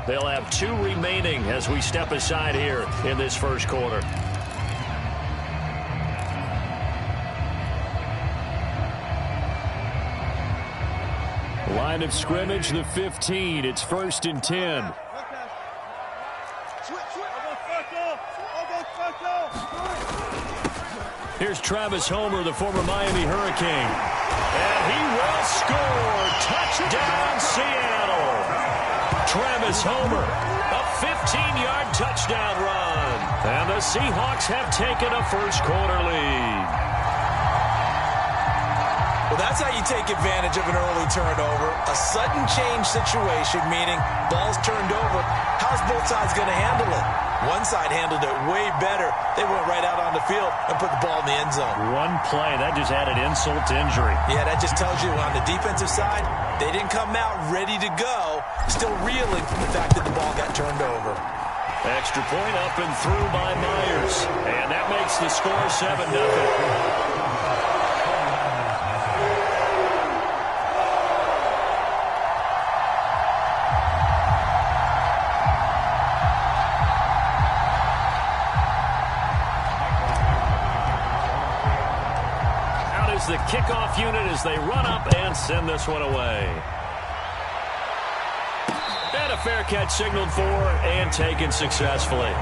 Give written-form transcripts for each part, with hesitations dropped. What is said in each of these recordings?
They'll have 2 remaining as we step aside here in this first quarter. Line of scrimmage, the 15. It's 1st and 10. Here's Travis Homer, the former Miami Hurricane. And he will score. Touchdown, Seattle. Travis Homer, a 15-yard touchdown run. And the Seahawks have taken a first quarter lead. Well, that's how you take advantage of an early turnover. A sudden change situation, meaning ball's turned over. How's both sides going to handle it? One side handled it way better. They went right out on the field and put the ball in the end zone. One play, that just added insult to injury. Yeah, that just tells you on the defensive side, they didn't come out ready to go, still reeling from the fact that the ball got turned over. Extra point up and through by Myers. And that makes the score 7-0. The kickoff unit as they run up and send this one away. And a fair catch signaled for and taken successfully.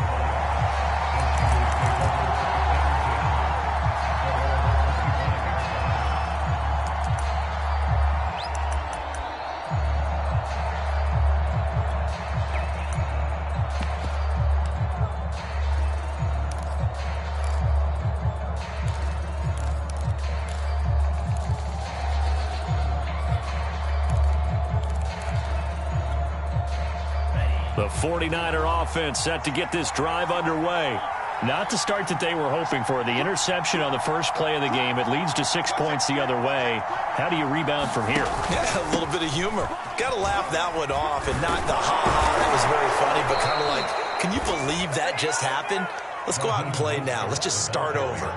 The 49er offense set to get this drive underway. Not the start that they were hoping for. The interception on the first play of the game. It leads to 6 points the other way. How do you rebound from here? Yeah, a little bit of humor. Got to laugh that one off and not the ha-ha. That was very funny, but kind of like, can you believe that just happened? Let's go out and play now. Let's just start over.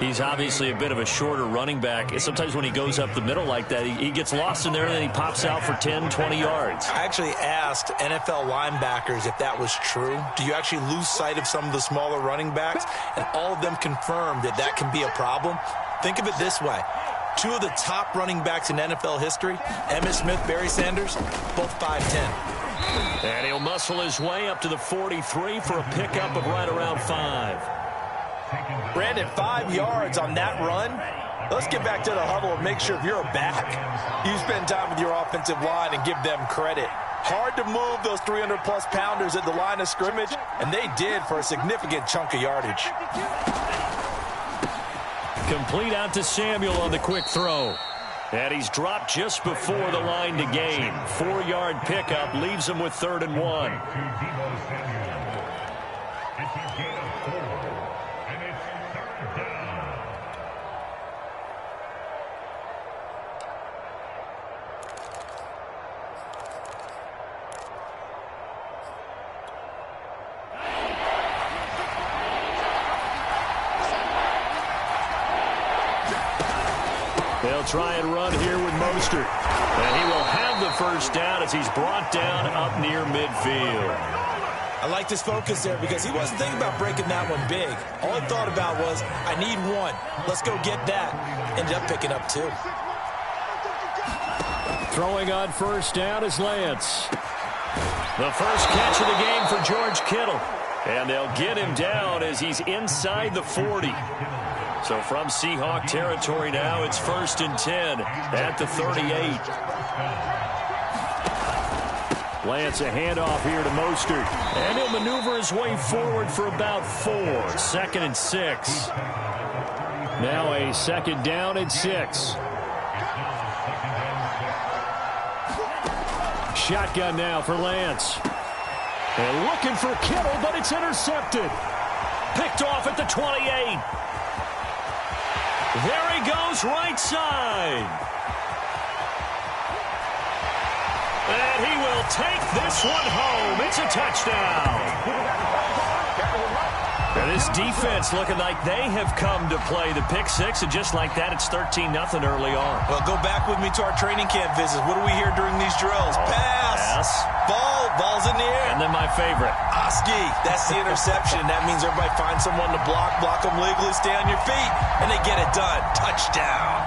He's obviously a bit of a shorter running back. Sometimes when he goes up the middle like that, he gets lost in there and then he pops out for 10, 20 yards. I actually asked NFL linebackers if that was true. Do you actually lose sight of some of the smaller running backs? And all of them confirmed that that can be a problem. Think of it this way. 2 of the top running backs in NFL history, Emmitt Smith, Barry Sanders, both 5'10". And he'll muscle his way up to the 43 for a pickup of right around 5. Brandon, 5 yards on that run. Let's get back to the huddle and make sure if you're a back, you spend time with your offensive line and give them credit. Hard to move those 300-plus pounders at the line of scrimmage, and they did for a significant chunk of yardage. Complete out to Samuel on the quick throw. And he's dropped just before the line to gain. 4-yard pickup leaves him with 3rd and 1. They'll try and run here with Mostert. And he will have the first down as he's brought down up near midfield. I like this focus there because he wasn't thinking about breaking that one big. All he thought about was, I need 1. Let's go get that. Ended up picking up 2. Throwing on first down is Lance. The first catch of the game for George Kittle. And they'll get him down as he's inside the 40. So from Seahawk territory now, it's 1st and 10 at the 38. Lance a handoff here to Mostert. And he'll maneuver his way forward for about 4. 2nd and 6. Now a 2nd down and 6. Shotgun now for Lance. And looking for Kittle, but it's intercepted. Picked off at the 28. There he goes, right side. And he will take this one home. It's a touchdown. And this defense looking like they have come to play the pick 6, and just like that, it's 13-0 early on. Well, go back with me to our training camp visits. What do we hear during these drills? Pass. favorite. Oski, that's the interception. That means everybody finds someone to block them legally, stay on your feet, and they get it done. Touchdown.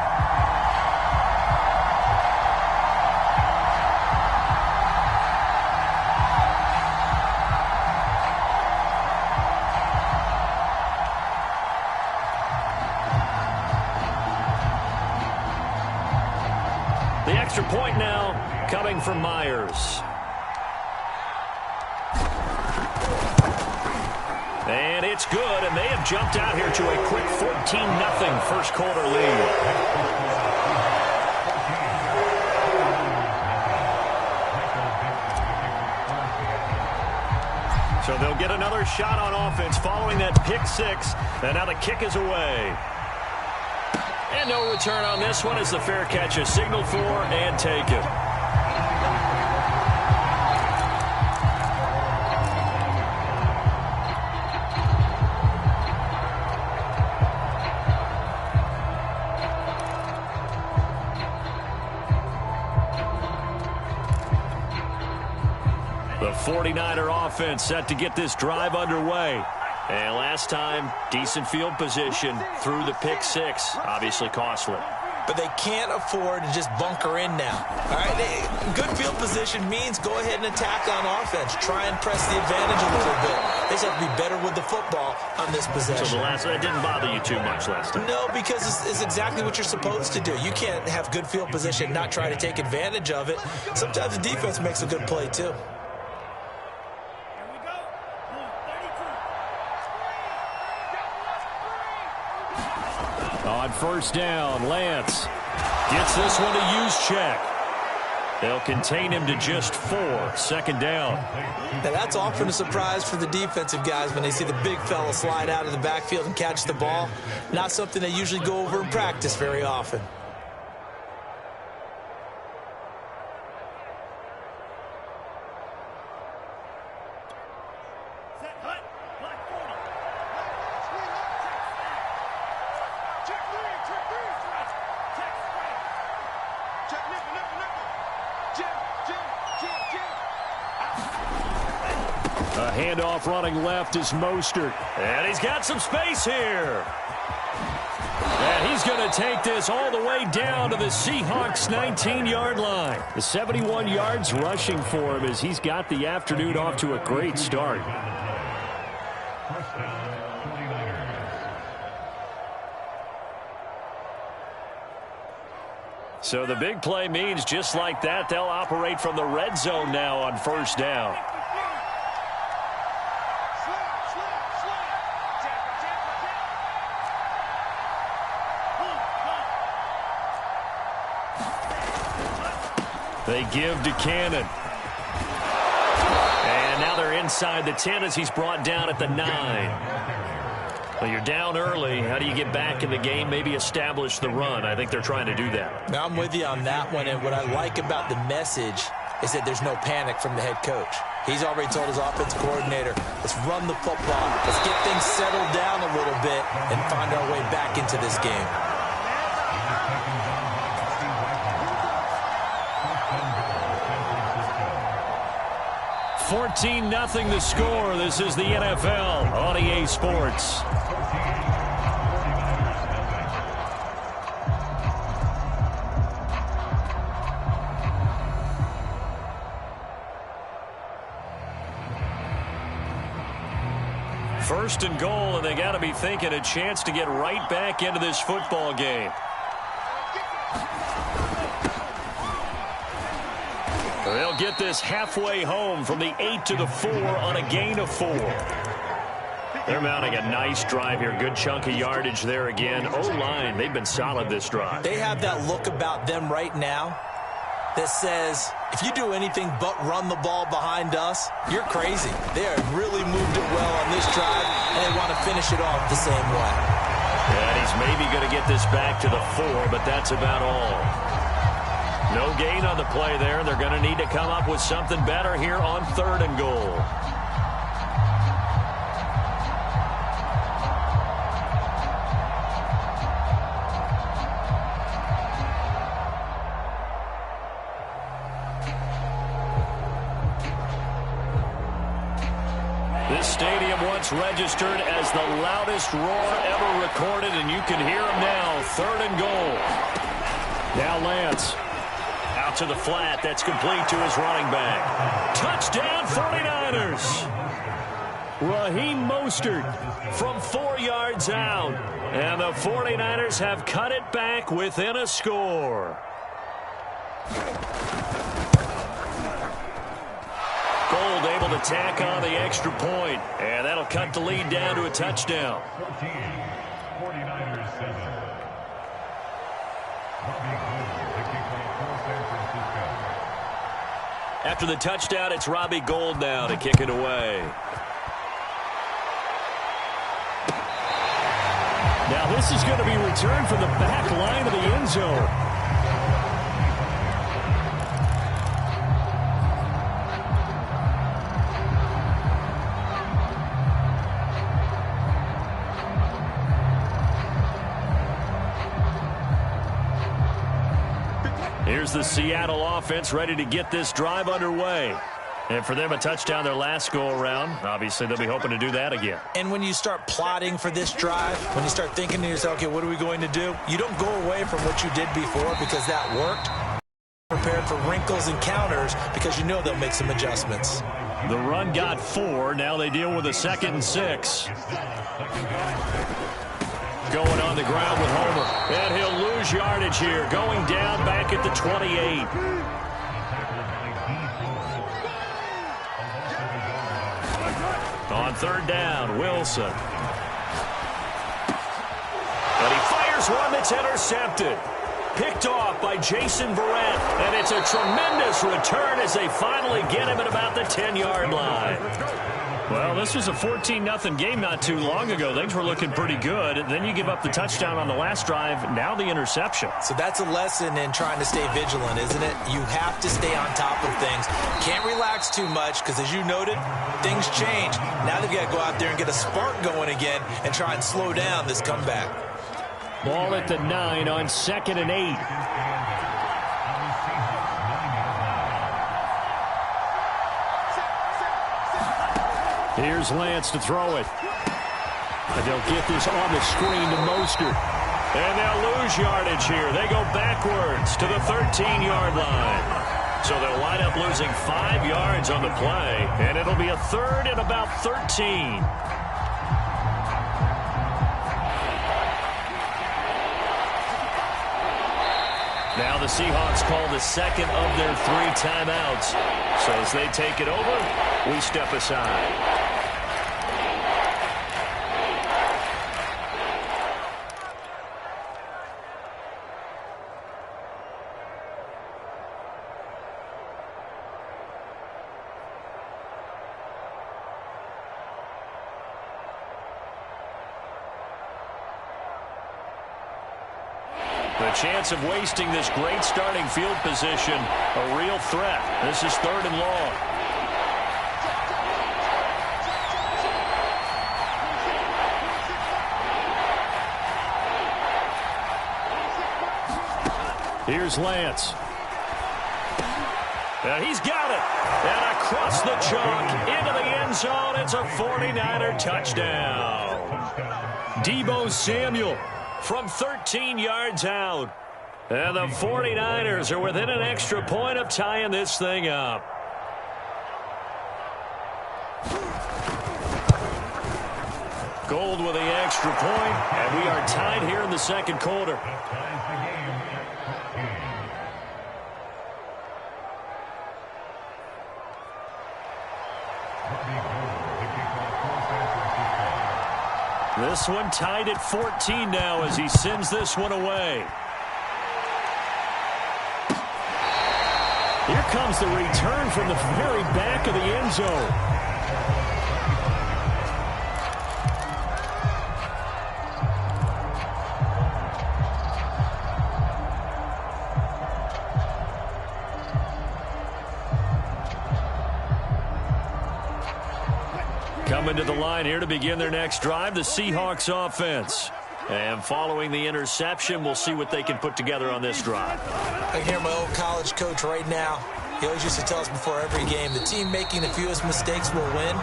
The extra point now coming from Myers. And it's good, and they have jumped out here to a quick 14-0 first quarter lead. So they'll get another shot on offense following that pick six, and now the kick is away. And no return on this one as the fair catch is signaled for and taken. The 49er offense set to get this drive underway. And last time, decent field position through the pick six. Obviously costly. But they can't afford to just bunker in now. All right, good field position means go ahead and attack on offense. Try and press the advantage a little bit. They just have to be better with the football on this possession. So that didn't bother you too much last time? No, because it's exactly what you're supposed to do. You can't have good field position and not try to take advantage of it. Sometimes the defense makes a good play, too. On first down, Lance gets this one to use check. They'll contain him to just 4. Second down. Now that's often a surprise for the defensive guys when they see the big fella slide out of the backfield and catch the ball. Not something they usually go over in practice very often. A handoff running left is Mostert. And he's got some space here. And he's going to take this all the way down to the Seahawks' 19-yard line. The 71 yards rushing for him as he's got the afternoon off to a great start. So the big play means just like that, they'll operate from the red zone now on first down. They give to Cannon. And now they're inside the 10 as he's brought down at the 9. Well, you're down early. How do you get back in the game, maybe establish the run? I think they're trying to do that. Now, I'm with you on that one, and what I like about the message is that there's no panic from the head coach. He's already told his offensive coordinator, let's run the football, let's get things settled down a little bit and find our way back into this game. 14-0 the score. This is the NFL on EA Sports. First and goal, and they got to be thinking a chance to get right back into this football game. They'll get this halfway home from the 8 to the 4 on a gain of 4. They're mounting a nice drive here. Good chunk of yardage there again. O-line, they've been solid this drive. They have that look about them right now that says, if you do anything but run the ball behind us, you're crazy. They have really moved it well on this drive, and they want to finish it off the same way. And he's maybe going to get this back to the 4, but that's about all. No gain on the play there. They're going to need to come up with something better here on 3rd and goal. This stadium once registered as the loudest roar ever recorded, and you can hear him now. 3rd and goal. Now Lance. Out to the flat. That's complete to his running back. Touchdown 49ers. Raheem Mostert from 4 yards out. And the 49ers have cut it back within a score. Gold able to tack on the extra point. And that'll cut the lead down to a touchdown. 49ers 7. After the touchdown, it's Robbie Gould now to kick it away. Now this is going to be returned from the back line of the end zone. Here's the Seattle offense ready to get this drive underway. And for them, a touchdown their last go-around. Obviously, they'll be hoping to do that again. And when you start plotting for this drive, when you start thinking to yourself, okay, what are we going to do? You don't go away from what you did before because that worked. Prepared for wrinkles and counters because you know they'll make some adjustments. The run got 4. Now they deal with a 2nd and 6. Going on the ground with Homer. And he'll lose yardage here. Going down back at the 28. On 3rd down, Wilson. And he fires one that's intercepted. Picked off by Jason Verrett. And it's a tremendous return as they finally get him at about the 10-yard line. Well, this was a 14-0 game not too long ago. Things were looking pretty good. Then you give up the touchdown on the last drive. Now the interception. So that's a lesson in trying to stay vigilant, isn't it? You have to stay on top of things. Can't relax too much because, as you noted, things change. Now they've got to go out there and get a spark going again and try and slow down this comeback. Ball at the 9 on 2nd and 8. Here's Lance to throw it. And they'll get this on the screen to Mostert. And they'll lose yardage here. They go backwards to the 13-yard line. So they'll wind up losing 5 yards on the play. And it'll be a 3rd and about 13. Now the Seahawks call the 2nd of their 3 timeouts. So as they take it over, we step aside. The chance of wasting this great starting field position, a real threat. This is 3rd and long. Here's Lance. And he's got it. And across the chalk into the end zone. It's a 49er touchdown. Deebo Samuel from 13 yards out. And the 49ers are within an extra point of tying this thing up. Gold with the extra point, and we are tied here in the 2nd quarter. This one tied at 14 now as he sends this one away. Here comes the return from the very back of the end zone. Coming to the line here to begin their next drive, the Seahawks offense. And following the interception, we'll see what they can put together on this drive. I hear my old college coach right now. He always used to tell us before every game, the team making the fewest mistakes will win.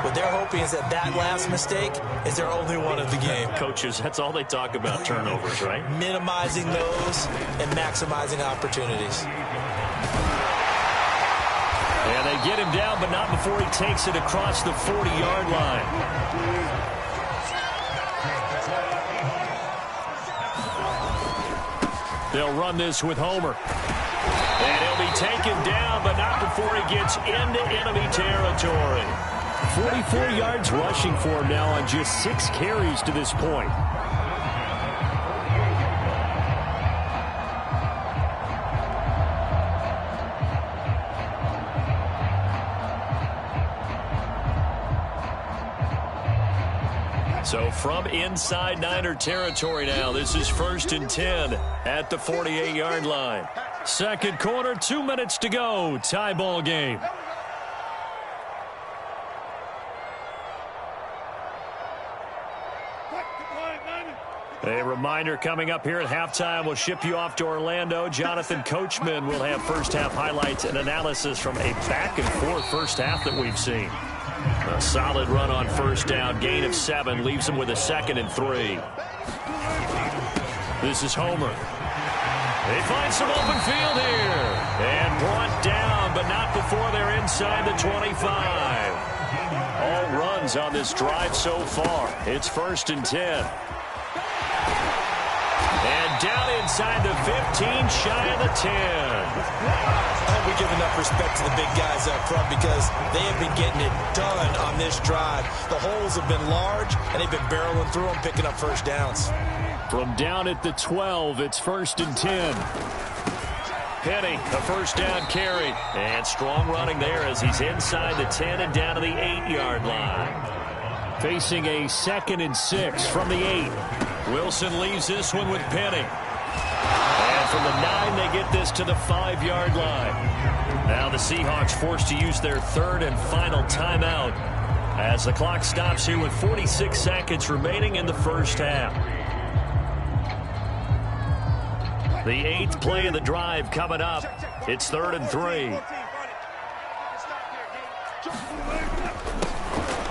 What they're hoping is that last mistake is their only one of the game. Coaches, that's all they talk about, turnovers, right? Minimizing those and maximizing opportunities. And they get him down, but not before he takes it across the 40-yard line. They'll run this with Homer. And he'll be taken down, but not before he gets into enemy territory. 44 yards rushing for him now on just 6 carries to this point. So from inside Niner territory now, this is 1st and 10 at the 48-yard line. Second quarter, 2 minutes to go. Tie ball game. A reminder coming up here at halftime. We'll ship you off to Orlando. Jonathan Coachman will have first half highlights and analysis from a back-and-forth first half that we've seen. A solid run on first down. Gain of 7 leaves him with a 2nd and 3. This is Homer. They find some open field here. And brought down, but not before they're inside the 25. All runs on this drive so far. It's 1st and 10. And down inside the 15, shy of the 10. I hope we give enough respect to the big guys up front because they have been getting it done on this drive. The holes have been large, and they've been barreling through them, picking up first downs. From down at the 12, it's 1st and 10. Penny, a first down carry. And strong running there as he's inside the 10 and down to the 8-yard line. Facing a 2nd and 6 from the 8. Wilson leaves this one with Penny. And from the 9, they get this to the 5-yard line. Now the Seahawks forced to use their 3rd and final timeout as the clock stops here with 46 seconds remaining in the first half. The 8th play of the drive coming up. It's 3rd and 3.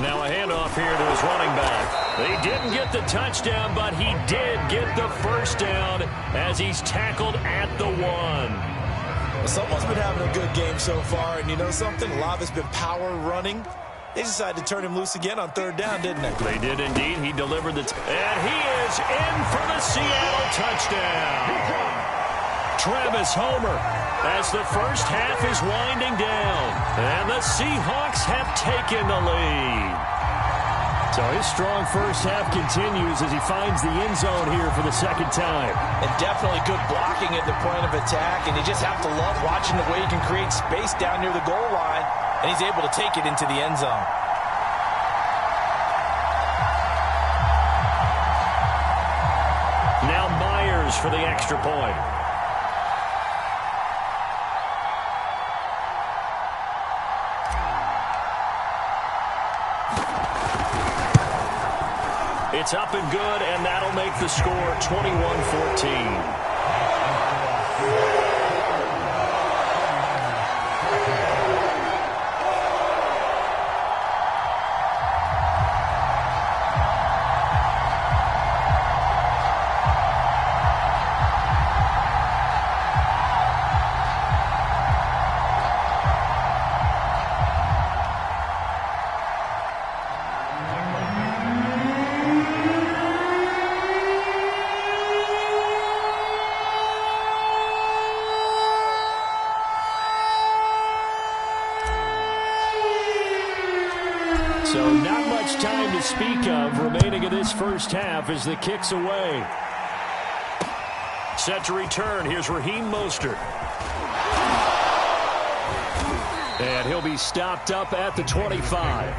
Now a handoff here to his running back. They didn't get the touchdown, but he did get the first down as he's tackled at the 1. Well, someone's been having a good game so far, and you know something? A lot of it's been power running. They decided to turn him loose again on 3rd down, didn't they? They did indeed. He delivered the and he is in for the Seattle touchdown. Travis Homer as the first half is winding down. And the Seahawks have taken the lead. So his strong first half continues as he finds the end zone here for the 2nd time. And definitely good blocking at the point of attack. And you just have to love watching the way he can create space down near the goal line. And he's able to take it into the end zone. Now Myers for the extra point. It's up and good, and that'll make the score 21-14. So not much time to speak of remaining in this first half as the kick's away. Set to return. Here's Raheem Mostert. And he'll be stopped up at the 25.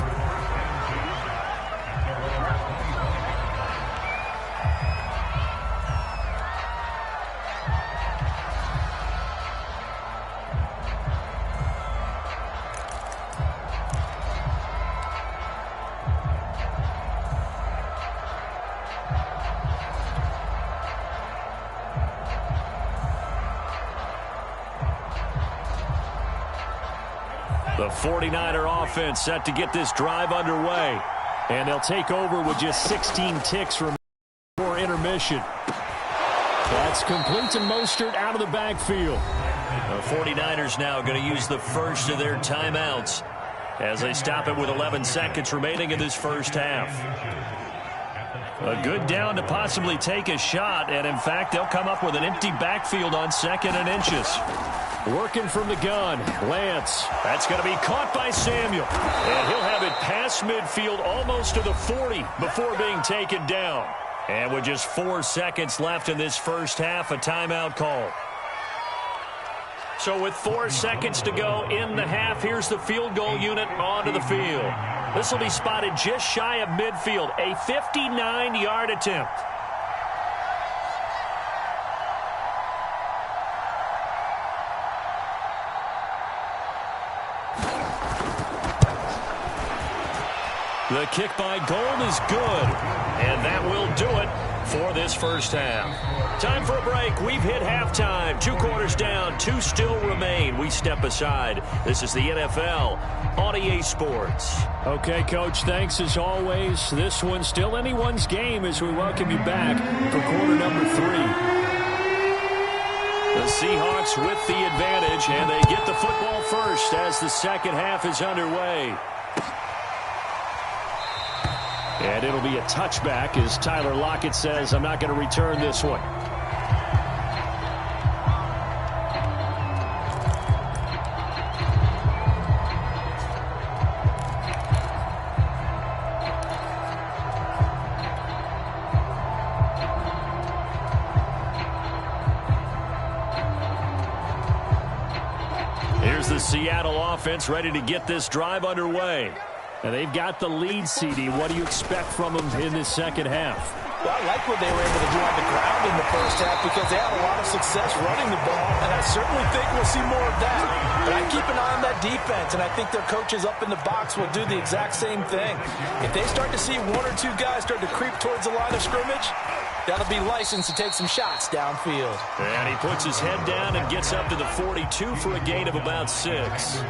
The 49er offense set to get this drive underway. And they'll take over with just 16 ticks remaining for intermission. That's complete to Mostert out of the backfield. The 49ers now going to use the first of their timeouts as they stop it with 11 seconds remaining in this first half. A good down to possibly take a shot, and in fact, they'll come up with an empty backfield on 2nd and inches. Working from the gun, Lance. That's going to be caught by Samuel. And he'll have it past midfield almost to the 40 before being taken down. And with just 4 seconds left in this first half, a timeout call. So with 4 seconds to go in the half, here's the field goal unit onto the field. This will be spotted just shy of midfield, a 59-yard attempt. The kick by Gold is good, and that will do it for this first half. Time for a break. We've hit halftime. 2 quarters down, 2 still remain. We step aside. This is the NFL on EA Sports. Okay, Coach, thanks as always. This one's still anyone's game as we welcome you back for quarter number 3. The Seahawks with the advantage, and they get the football first as the second half is underway. And it'll be a touchback as Tyler Lockett says, I'm not going to return this one. Here's the Seattle offense ready to get this drive underway. And they've got the lead, CD. What do you expect from them in this second half? Well, I like what they were able to do on the ground in the first half because they had a lot of success running the ball, and I certainly think we'll see more of that. But I keep an eye on that defense, and I think their coaches up in the box will do the exact same thing. If they start to see 1 or 2 guys start to creep towards the line of scrimmage, that'll be licensed to take some shots downfield. And he puts his head down and gets up to the 42 for a gain of about 6.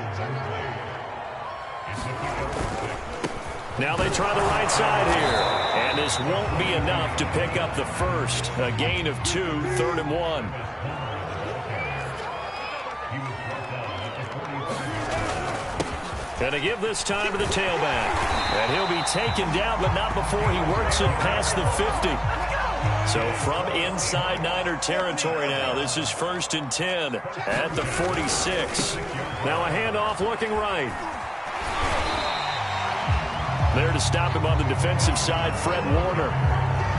Now they try the right side here. And this won't be enough to pick up the first. A gain of 2, 3rd and 1. Going to give this time to the tailback. And he'll be taken down, but not before he works it past the 50. So from inside Niner territory now, this is 1st and 10 at the 46. Now a handoff looking right. There to stop him on the defensive side, Fred Warner.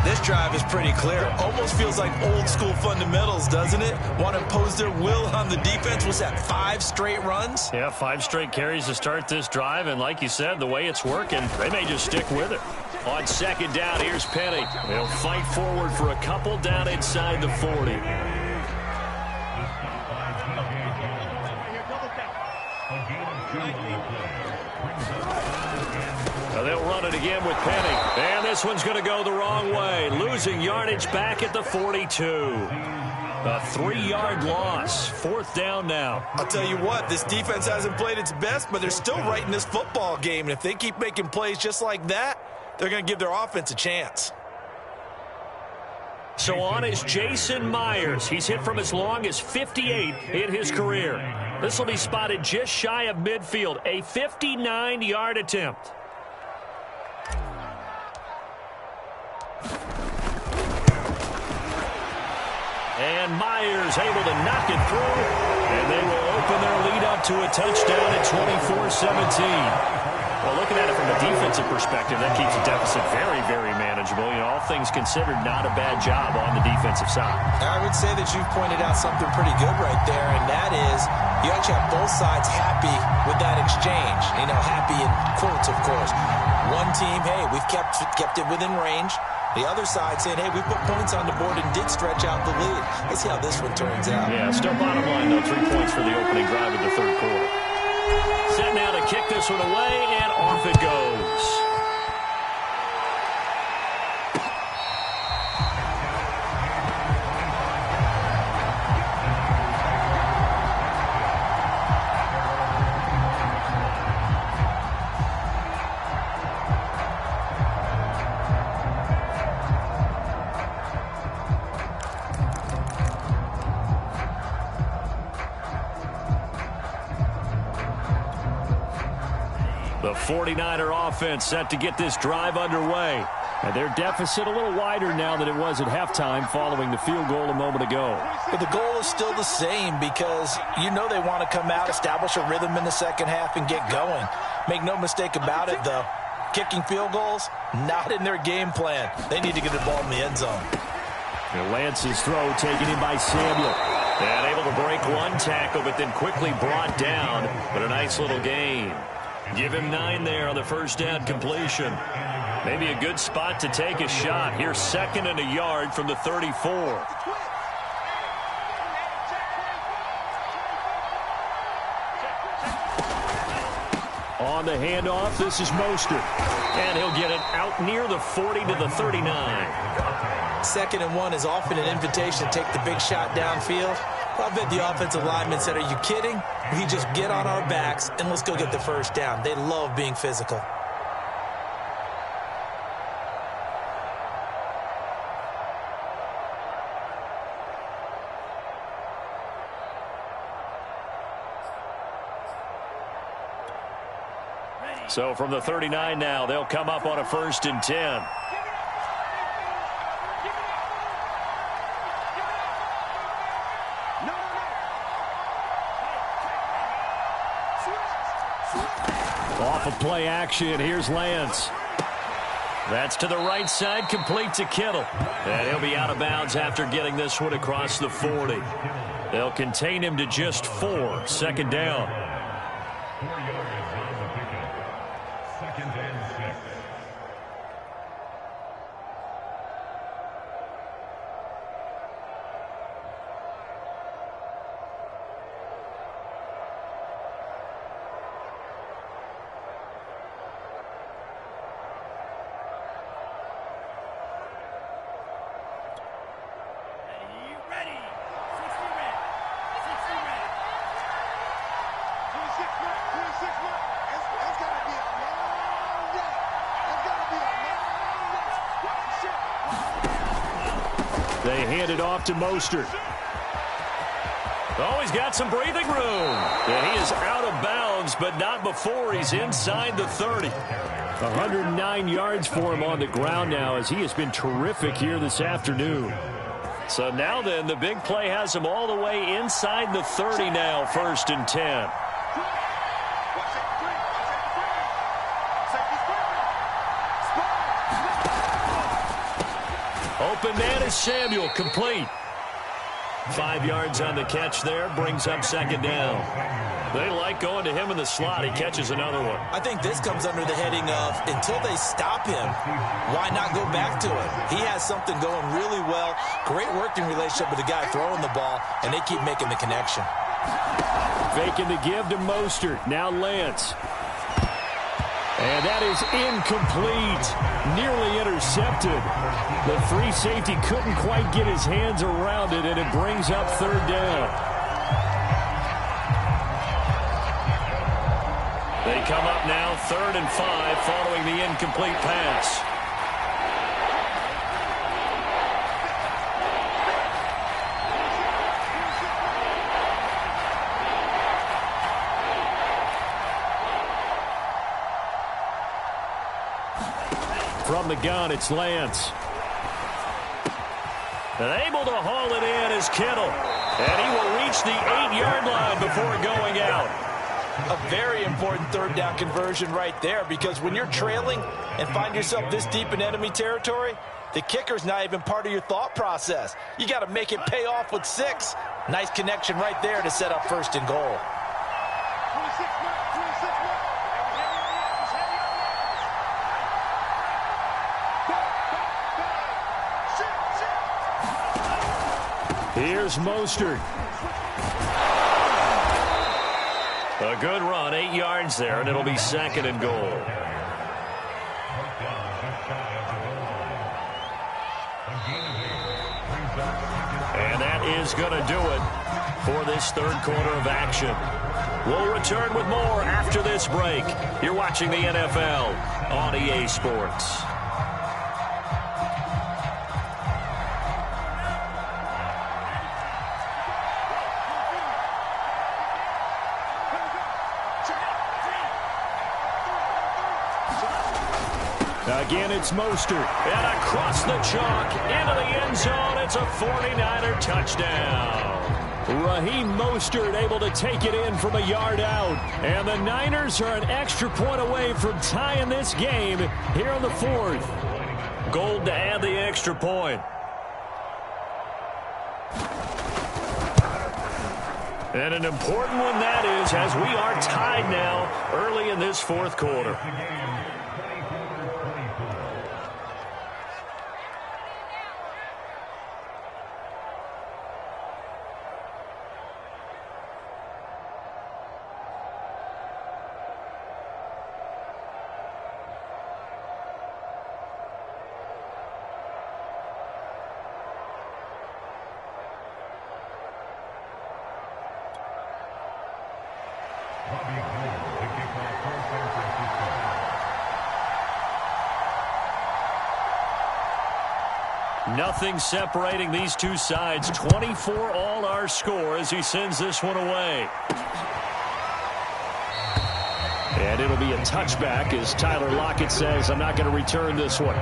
This drive is pretty clear. Almost feels like old school fundamentals, doesn't it? Want to impose their will on the defense. Was that 5 straight runs? Yeah, 5 straight carries to start this drive. And like you said, the way it's working, they may just stick with it. On 2nd down, here's Penny. They'll fight forward for a couple down inside the 40. They'll run it again with Penny. And this one's going to go the wrong way. Losing yardage back at the 42. A 3-yard loss. 4th down now. I'll tell you what, this defense hasn't played its best, but they're still right in this football game. And if they keep making plays just like that, they're going to give their offense a chance. So on is Jason Myers. He's hit from as long as 58 in his career. This will be spotted just shy of midfield. A 59-yard attempt. And Myers able to knock it through. And they will open their lead up to a touchdown at 24-17. Well, looking at it from a defensive perspective, that keeps the deficit very, very manageable. You know, all things considered, not a bad job on the defensive side. I would say that you've pointed out something pretty good right there, and that is you actually have both sides happy with that exchange. You know, happy in quotes, of course. One team, hey, we've kept it within range. The other side saying, hey, we put points on the board and did stretch out the lead. Let's see how this one turns out. Yeah, still bottom line, though, 3 points for the opening drive of the 3rd quarter. Set now to kick this one away, and off it goes. The 49er offense set to get this drive underway. And their deficit a little wider now than it was at halftime following the field goal a moment ago. But the goal is still the same because you know they want to come out, establish a rhythm in the second half, and get going. Make no mistake about it, though. Kicking field goals, not in their game plan. They need to get the ball in the end zone. And Lance's throw taken in by Samuel. And able to break one tackle, but then quickly brought down. But a nice little gain. Give him 9 there on the first down completion. Maybe a good spot to take a shot. Here's 2nd and a yard from the 34. On the handoff, this is Mostert. And he'll get it out near the 40 to the 39. 2nd and 1 is often an invitation to take the big shot downfield. I bet the offensive lineman said, are you kidding? We just get on our backs and let's go get the first down. They love being physical. So from the 39 now, they'll come up on a 1st and 10. Off of play action, here's Lance. That's to the right side, complete to Kittle. And he'll be out of bounds after getting this one across the 40. They'll contain him to just 4, 2nd down. They hand it off to Mostert. Oh, he's got some breathing room. And he is out of bounds, but not before he's inside the 30. 109 yards for him on the ground now as he has been terrific here this afternoon. So now then, the big play has him all the way inside the 30 now, 1st and 10. Open man is Samuel, complete. 5 yards on the catch there, brings up 2nd down. They like going to him in the slot. He catches another one. I think this comes under the heading of, until they stop him, why not go back to it? He has something going really well, great working relationship with the guy throwing the ball, and they keep making the connection. Faking the give to Mostert, now Lance. And that is incomplete. Nearly intercepted. The free safety couldn't quite get his hands around it, and it brings up 3rd down. They come up now 3rd and 5 following the incomplete pass. From the gun, it's Lance. And able to haul it in is Kittle. And he will reach the 8-yard line before going out. A very important 3rd down conversion right there, because when you're trailing and find yourself this deep in enemy territory, the kicker's not even part of your thought process. You got to make it pay off with 6. Nice connection right there to set up 1st and goal. Here's Mostert. A good run, 8 yards there, and it'll be 2nd and goal. And that is going to do it for this 3rd quarter of action. We'll return with more after this break. You're watching the NFL on EA Sports. Again, it's Mostert. And across the chalk, into the end zone. It's a 49er touchdown. Raheem Mostert able to take it in from a yard out. And the Niners are an extra point away from tying this game here in the fourth. Gold to add the extra point. And an important one that is, as we are tied now early in this fourth quarter. Nothing separating these two sides. 24 all our score as he sends this one away. And it'll be a touchback as Tyler Lockett says, I'm not going to return this one.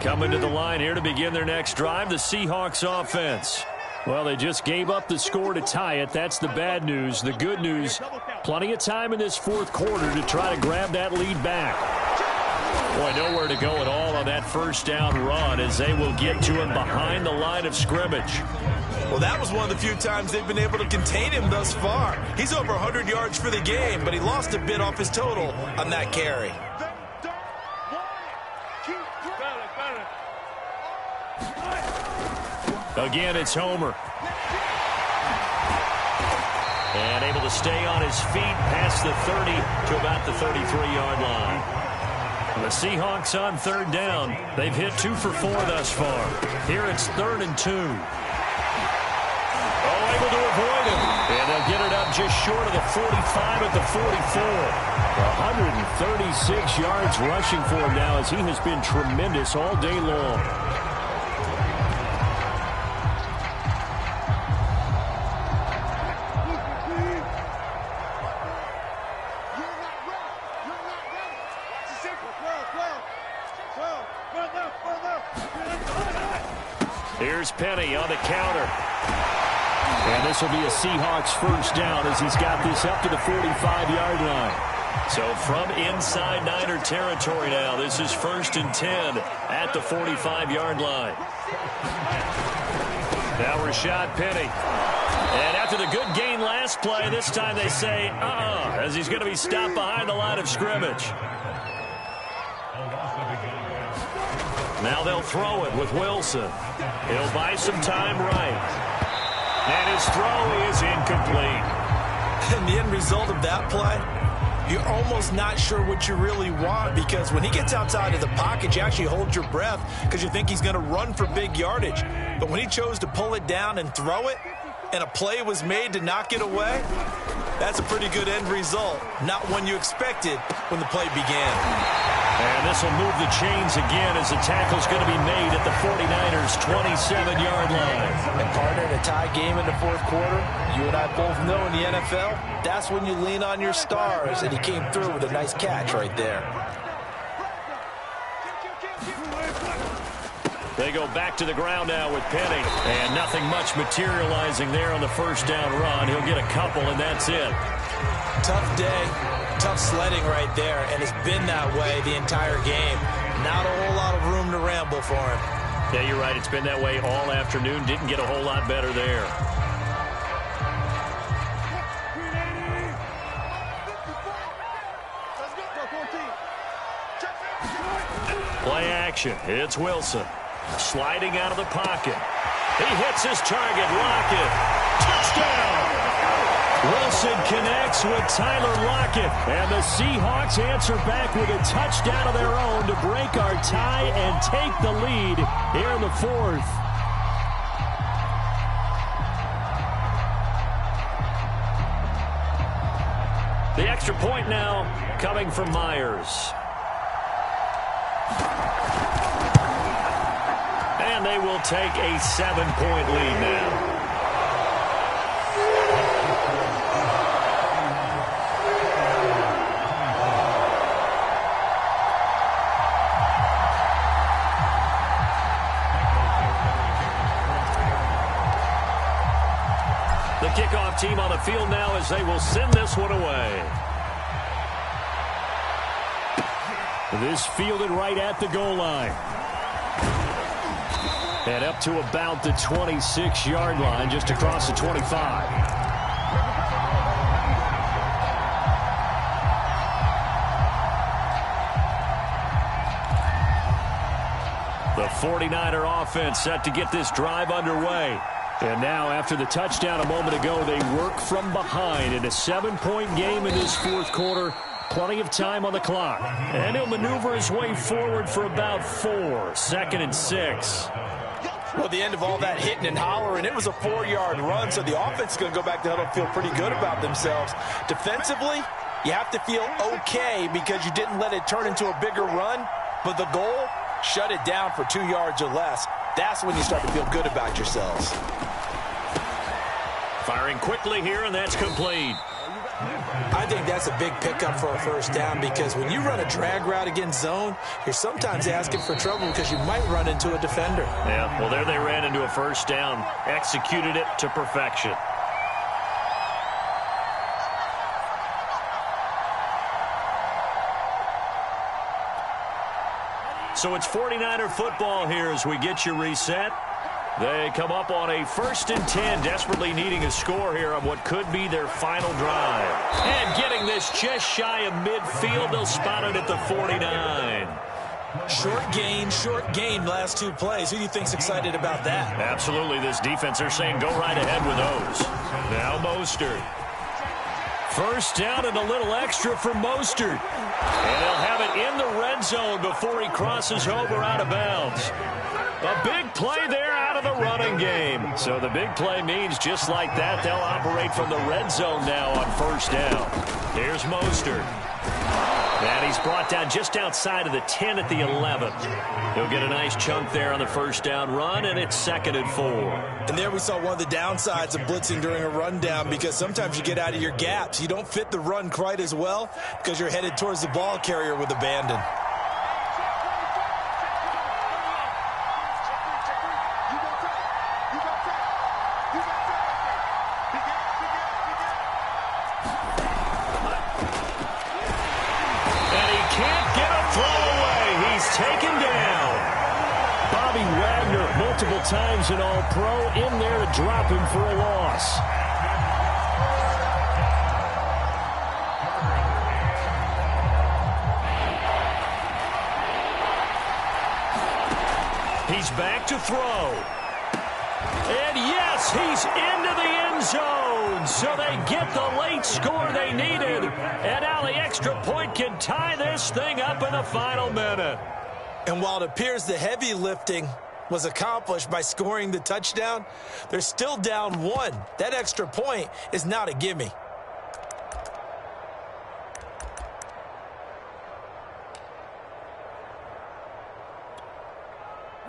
Coming to the line here to begin their next drive, the Seahawks offense. Well, they just gave up the score to tie it. That's the bad news. The good news, plenty of time in this fourth quarter to try to grab that lead back. Boy, nowhere to go at all on that first down run as they will get to him behind the line of scrimmage. Well, that was one of the few times they've been able to contain him thus far. He's over 100 yards for the game, but he lost a bit off his total on that carry. Again, it's Homer. And able to stay on his feet past the 30 to about the 33-yard line. The Seahawks on third down. They've hit 2 for 4 thus far. Here it's 3rd and 2. Oh, able to avoid him. And they'll get it up just short of the 45 at the 44. 136 yards rushing for him now as he has been tremendous all day long. Here's Penny on the counter. And this will be a Seahawks first down as he's got this up to the 45-yard line. So from inside Niner territory now, this is 1st and 10 at the 45-yard line. Now Rashad Penny. And after the good gain last play, this time they say, as he's going to be stopped behind the line of scrimmage. Now they'll throw it with Wilson. He'll buy some time right. And his throw is incomplete. And the end result of that play, you're almost not sure what you really want, because when he gets outside of the pocket, you actually hold your breath because you think he's going to run for big yardage. But when he chose to pull it down and throw it, and a play was made to knock it away, that's a pretty good end result. Not one you expected when the play began. And this will move the chains again as the tackle's going to be made at the 49ers' 27-yard line. And partner, in a tie game in the fourth quarter, you and I both know in the NFL, that's when you lean on your stars, and he came through with a nice catch right there. They go back to the ground now with Penny. And nothing much materializing there on the first down run. He'll get a couple, and that's it. Tough day, tough sledding right there, and it's been that way the entire game. Not a whole lot of room to ramble for him. Yeah, you're right. It's been that way all afternoon. Didn't get a whole lot better there. Play action. It's Wilson. Sliding out of the pocket. He hits his target. Lockett. Touchdown! Wilson connects with Tyler Lockett. And the Seahawks answer back with a touchdown of their own to break our tie and take the lead here in the fourth. extra point now coming from Myers. And they will take a 7-point lead now. The kickoff team on the field now as they will send this one away. This fielded right at the goal line. And up to about the 26-yard line, just across the 25. The 49er offense set to get this drive underway. And now, after the touchdown a moment ago, they work from behind in a 7-point game in this fourth quarter. Plenty of time on the clock. And he'll maneuver his way forward for about 4. 2nd and 6. Well, the end of all that hitting and hollering, it was a 4-yard run, so the offense is going to go back to huddle and feel pretty good about themselves. Defensively, you have to feel okay because you didn't let it turn into a bigger run, but the goal, shut it down for 2 yards or less. That's when you start to feel good about yourselves. Firing quickly here, and that's complete. I think that's a big pickup for a first down because when you run a drag route against zone, you're sometimes asking for trouble because you might run into a defender. Yeah, well, there they ran into a first down. Executed it to perfection. So it's 49er football here as we get you reset. They come up on a 1st and 10, desperately needing a score here on what could be their final drive. And getting this just shy of midfield, they'll spot it at the 49. Short gain last 2 plays. Who do you think's excited about that? Absolutely. This defense, they're saying go right ahead with those. Now Mostert. First down and a little extra for Mostert. And they'll have it in the red zone before he crosses over out of bounds. A big play there out of the running game. So the big play means just like that, they'll operate from the red zone now on first down. Here's Mostert. And he's brought down just outside of the 10 at the 11. He'll get a nice chunk there on the first down run, and it's 2nd and 4. And there we saw one of the downsides of blitzing during a rundown because sometimes you get out of your gaps. You don't fit the run quite as well because you're headed towards the ball carrier with abandon. Multiple times an All-Pro in there to drop him for a loss. He's back to throw. And yes, he's into the end zone. So they get the late score they needed. And now the extra point can tie this thing up in the final minute. And while it appears the heavy lifting was accomplished by scoring the touchdown, they're still down 1. That extra point is not a gimme.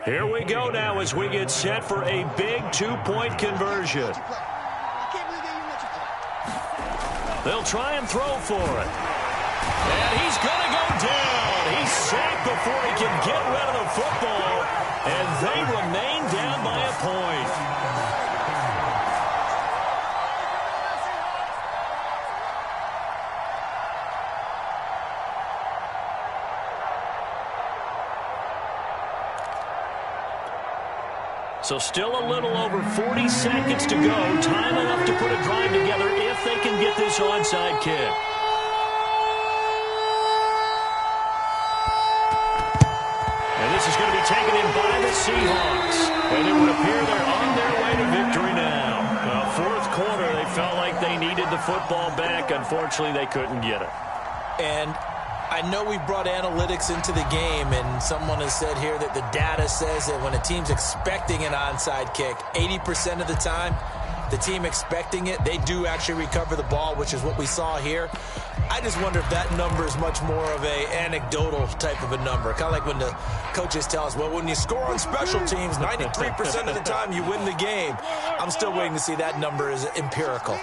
Here we go now as we get set for a big 2-point conversion. They'll try and throw for it. And he's going to go down. He's sacked before he can get rid of the football. And they remain down by a point. So still a little over 40 seconds to go. Time enough to put a drive together if they can get this onside kick. This is going to be taken in by the Seahawks. And it would appear they're on their way to victory now. Fourth quarter, they felt like they needed the football back. Unfortunately, they couldn't get it. And I know we brought analytics into the game, and someone has said here that the data says that when a team's expecting an onside kick, 80% of the time, the team expecting it, they do actually recover the ball, which is what we saw here. I just wonder if that number is much more of a anecdotal type of a number. Kind of like when the coaches tell us, well, when you score on special teams, 93% of the time you win the game. I'm still waiting to see that number is empirical.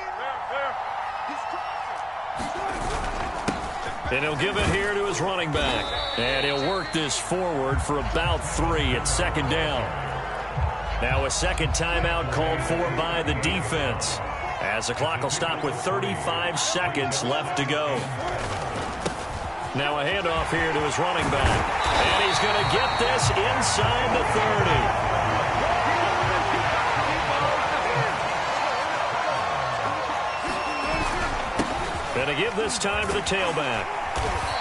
And he'll give it here to his running back. And he'll work this forward for about 3 at second down. Now a second timeout called for by the defense, as the clock will stop with 35 seconds left to go. Now a handoff here to his running back. And he's going to get this inside the 30. Going to give this time to the tailback.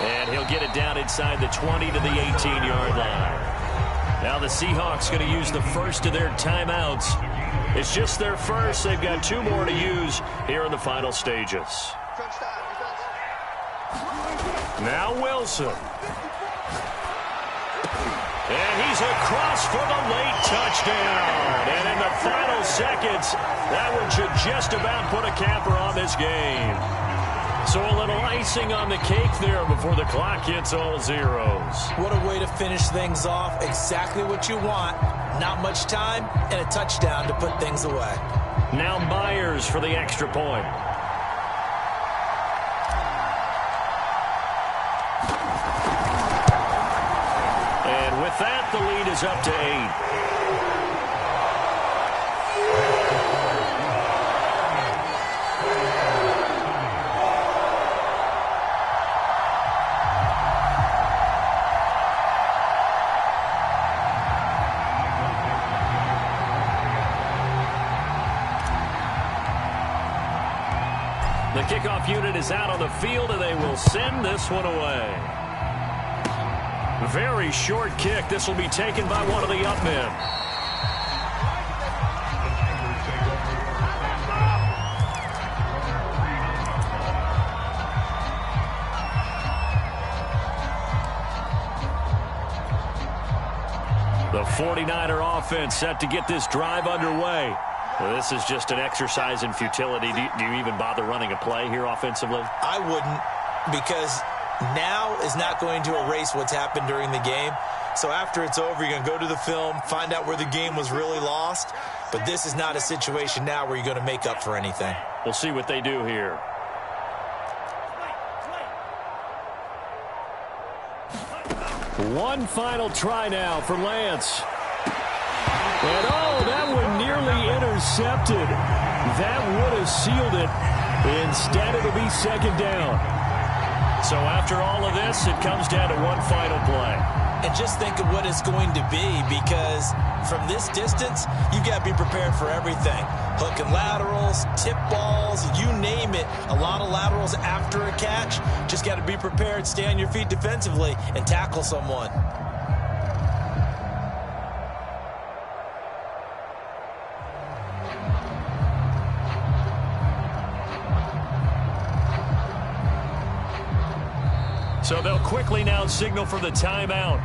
And he'll get it down inside the 20 to the 18-yard line. Now the Seahawks going to use the first of their timeouts. It's just their first. They've got 2 more to use here in the final stages. Now Wilson. And he's across for the late touchdown. And in the final seconds, that one should just about put a capper on this game. So a little icing on the cake there before the clock hits all zeros. What a way to finish things off. Exactly what you want. Not much time and a touchdown to put things away. Now Myers for the extra point. And with that, the lead is up to 8. The kickoff unit is out on the field, and they will send this one away. Very short kick. This will be taken by one of the up men. The 49er offense set to get this drive underway. Well, this is just an exercise in futility. Do you even bother running a play here offensively? I wouldn't, because now is not going to erase what's happened during the game. So after it's over, you're going to go to the film, find out where the game was really lost. But this is not a situation now where you're going to make up for anything. We'll see what they do here. One final try now for Lance. And oh, that one nearly intercepted. That would have sealed it. Instead, it'll be second down. So after all of this, it comes down to one final play. And just think of what it's going to be, because from this distance, you've got to be prepared for everything. Hook and laterals, tip balls, you name it. A lot of laterals after a catch. Just got to be prepared, stay on your feet defensively, and tackle someone. So they'll quickly now signal for the timeout.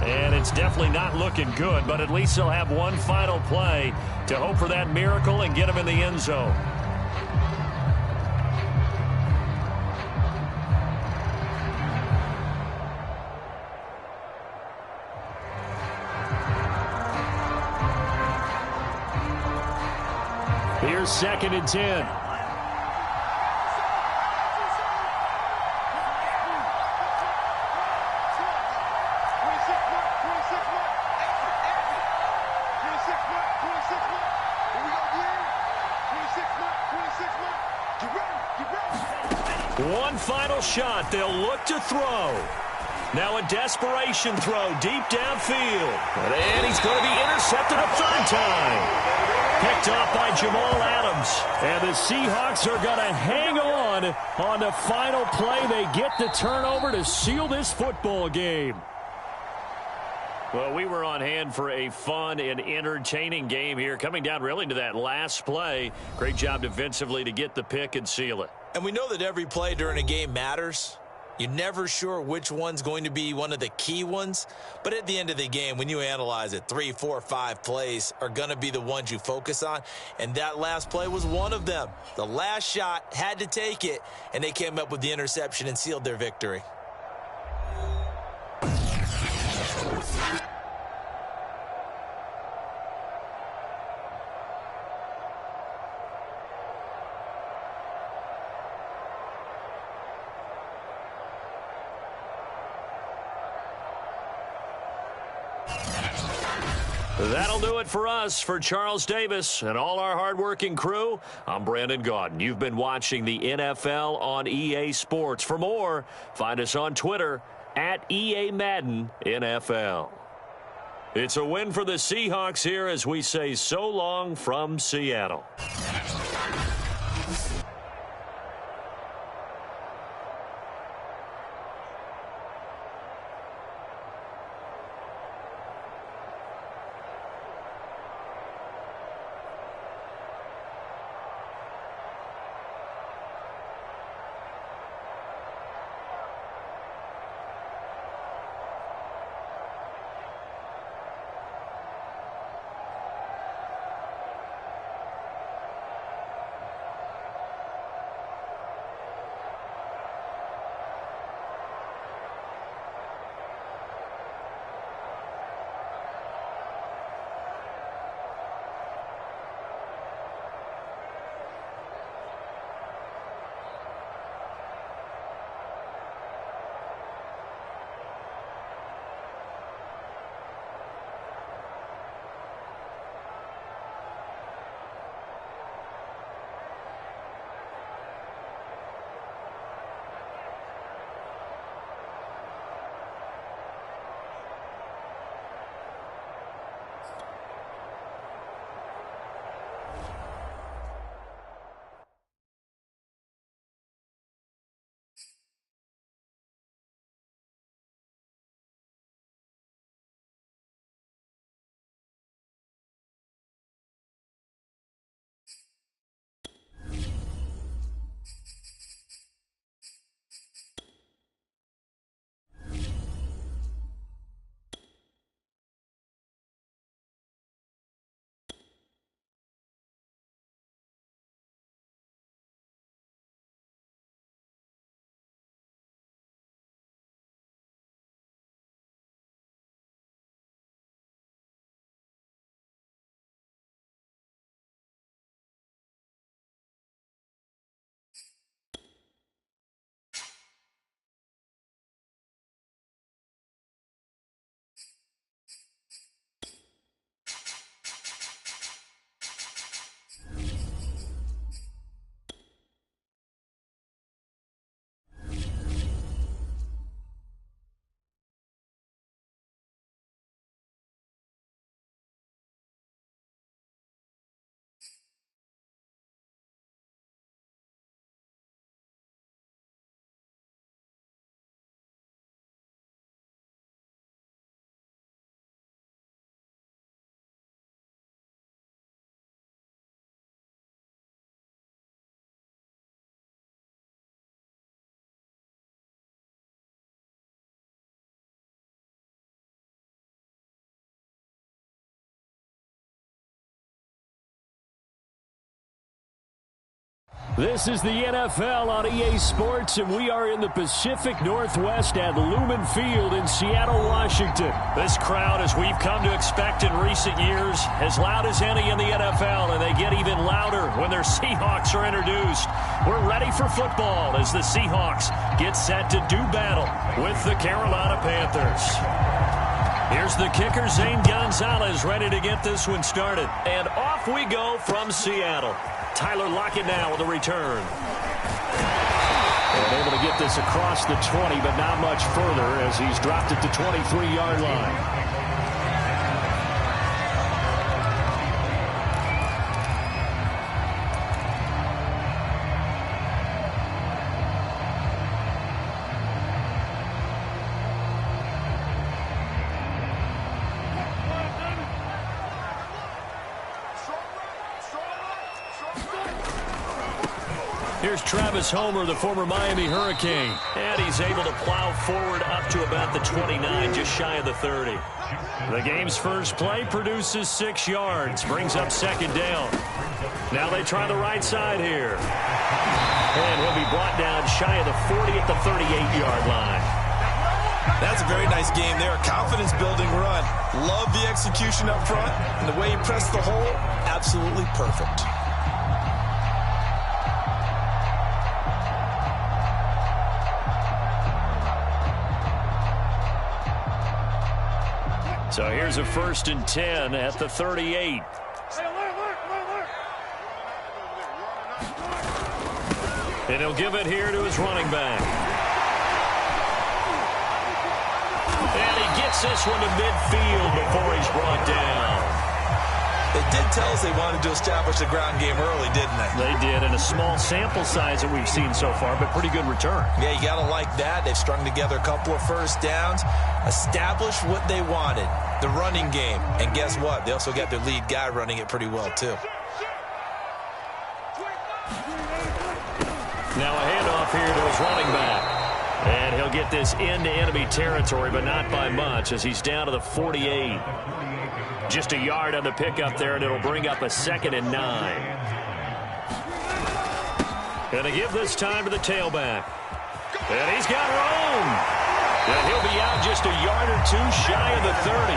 And it's definitely not looking good, but at least they'll have one final play to hope for that miracle and get them in the end zone. Here's 2nd and 10. One final shot. They'll look to throw. Now a desperation throw deep downfield. And he's going to be intercepted a 3rd time. Picked off by Jamal Adams. And the Seahawks are going to hang on the final play. They get the turnover to seal this football game. Well, we were on hand for a fun and entertaining game here. Coming down really to that last play. Great job defensively to get the pick and seal it. And we know that every play during a game matters. You're never sure which one's going to be one of the key ones, but at the end of the game, when you analyze it, 3, 4, 5 plays are going to be the ones you focus on, and that last play was one of them. The last shot had to take it, and they came up with the interception and sealed their victory. That'll do it for us. For Charles Davis and all our hardworking crew, I'm Brandon Gaudin. You've been watching the NFL on EA Sports. For more, find us on Twitter at EA Madden NFL. It's a win for the Seahawks here as we say so long from Seattle. This is the NFL on EA Sports, and we are in the Pacific Northwest at Lumen Field in Seattle, Washington. This crowd, as we've come to expect in recent years, as loud as any in the NFL, and they get even louder when their Seahawks are introduced. We're ready for football as the Seahawks get set to do battle with the Carolina Panthers. Here's the kicker, Zane Gonzalez, ready to get this one started. And off we go from Seattle. Tyler Lockett now with a return. And able to get this across the 20, but not much further as he's dropped it to 23-yard line. Here's Travis Homer, the former Miami Hurricane. And he's able to plow forward up to about the 29, just shy of the 30. The game's first play produces 6 yards, brings up second down. Now they try the right side here. And he'll be brought down shy of the 40 at the 38-yard line. That's a very nice game there. Confidence-building run. Love the execution up front. And the way he pressed the hole, absolutely perfect. So here's a 1st and 10 at the 38. And he'll give it here to his running back. And he gets this one to midfield before he's brought down. They did tell us they wanted to establish the ground game early, didn't they? They did, in a small sample size that we've seen so far, but pretty good return. Yeah, you got to like that. They've strung together a couple of first downs, established what they wanted, the running game. And guess what? They also got their lead guy running it pretty well, too. Now a handoff here to his running back. And he'll get this into enemy territory, but not by much, as he's down to the 48. Just a yard on the pickup there, and it'll bring up a 2nd and 9. Going to give this time to the tailback. And he's got room. And he'll be out just a yard or 2 shy of the 30.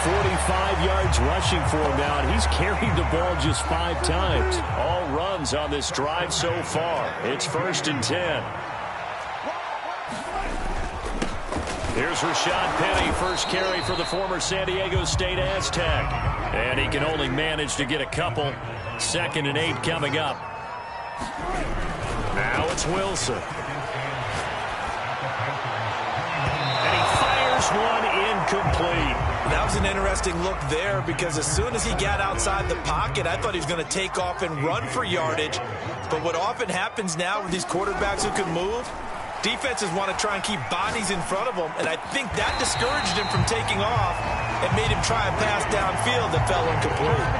45 yards rushing for him now, and he's carried the ball just 5 times. All runs on this drive so far. It's 1st and 10. Here's Rashad Penny, first carry for the former San Diego State Aztec. And he can only manage to get a couple. 2nd and 8 coming up. Now it's Wilson. And he fires one incomplete. That was an interesting look there, because as soon as he got outside the pocket, I thought he was going to take off and run for yardage. But what often happens now with these quarterbacks who can move, defenses want to try and keep bodies in front of them, and I think that discouraged him from taking off and made him try a pass downfield that fell incomplete.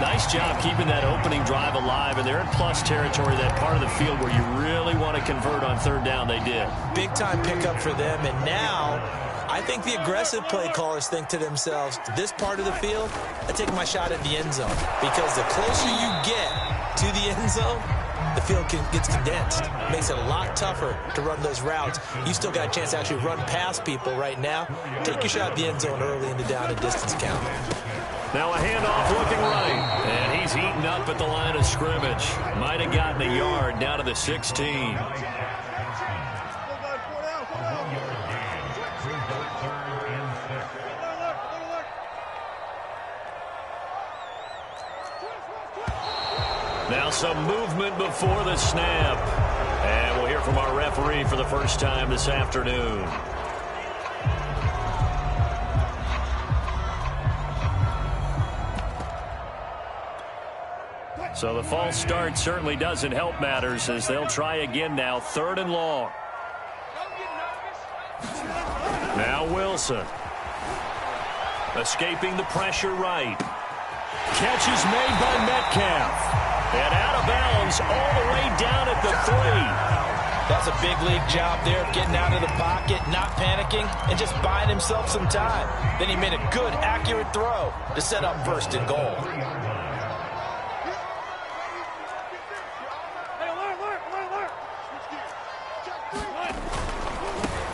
Nice job keeping that opening drive alive, and they're in plus territory, that part of the field where you really want to convert on 3rd down. They did. Big-time pickup for them, and now I think the aggressive play callers think to themselves, this part of the field, I take my shot at the end zone, because the closer you get to the end zone, the field gets condensed. Makes it a lot tougher to run those routes. You still got a chance to actually run past people right now. Take your shot at the end zone early in the down and distance count. Now a handoff looking right. And he's eaten up at the line of scrimmage. Might have gotten a yard down to the 16. Now some movement before the snap. And we'll hear from our referee for the first time this afternoon. So the false start certainly doesn't help matters, as they'll try again now, 3rd and long. Now Wilson. Escaping the pressure right. Catch is made by Metcalf. And out of bounds all the way down at the 3. That's a big league job there of getting out of the pocket, not panicking, and just buying himself some time. Then he made a good, accurate throw to set up 1st and goal.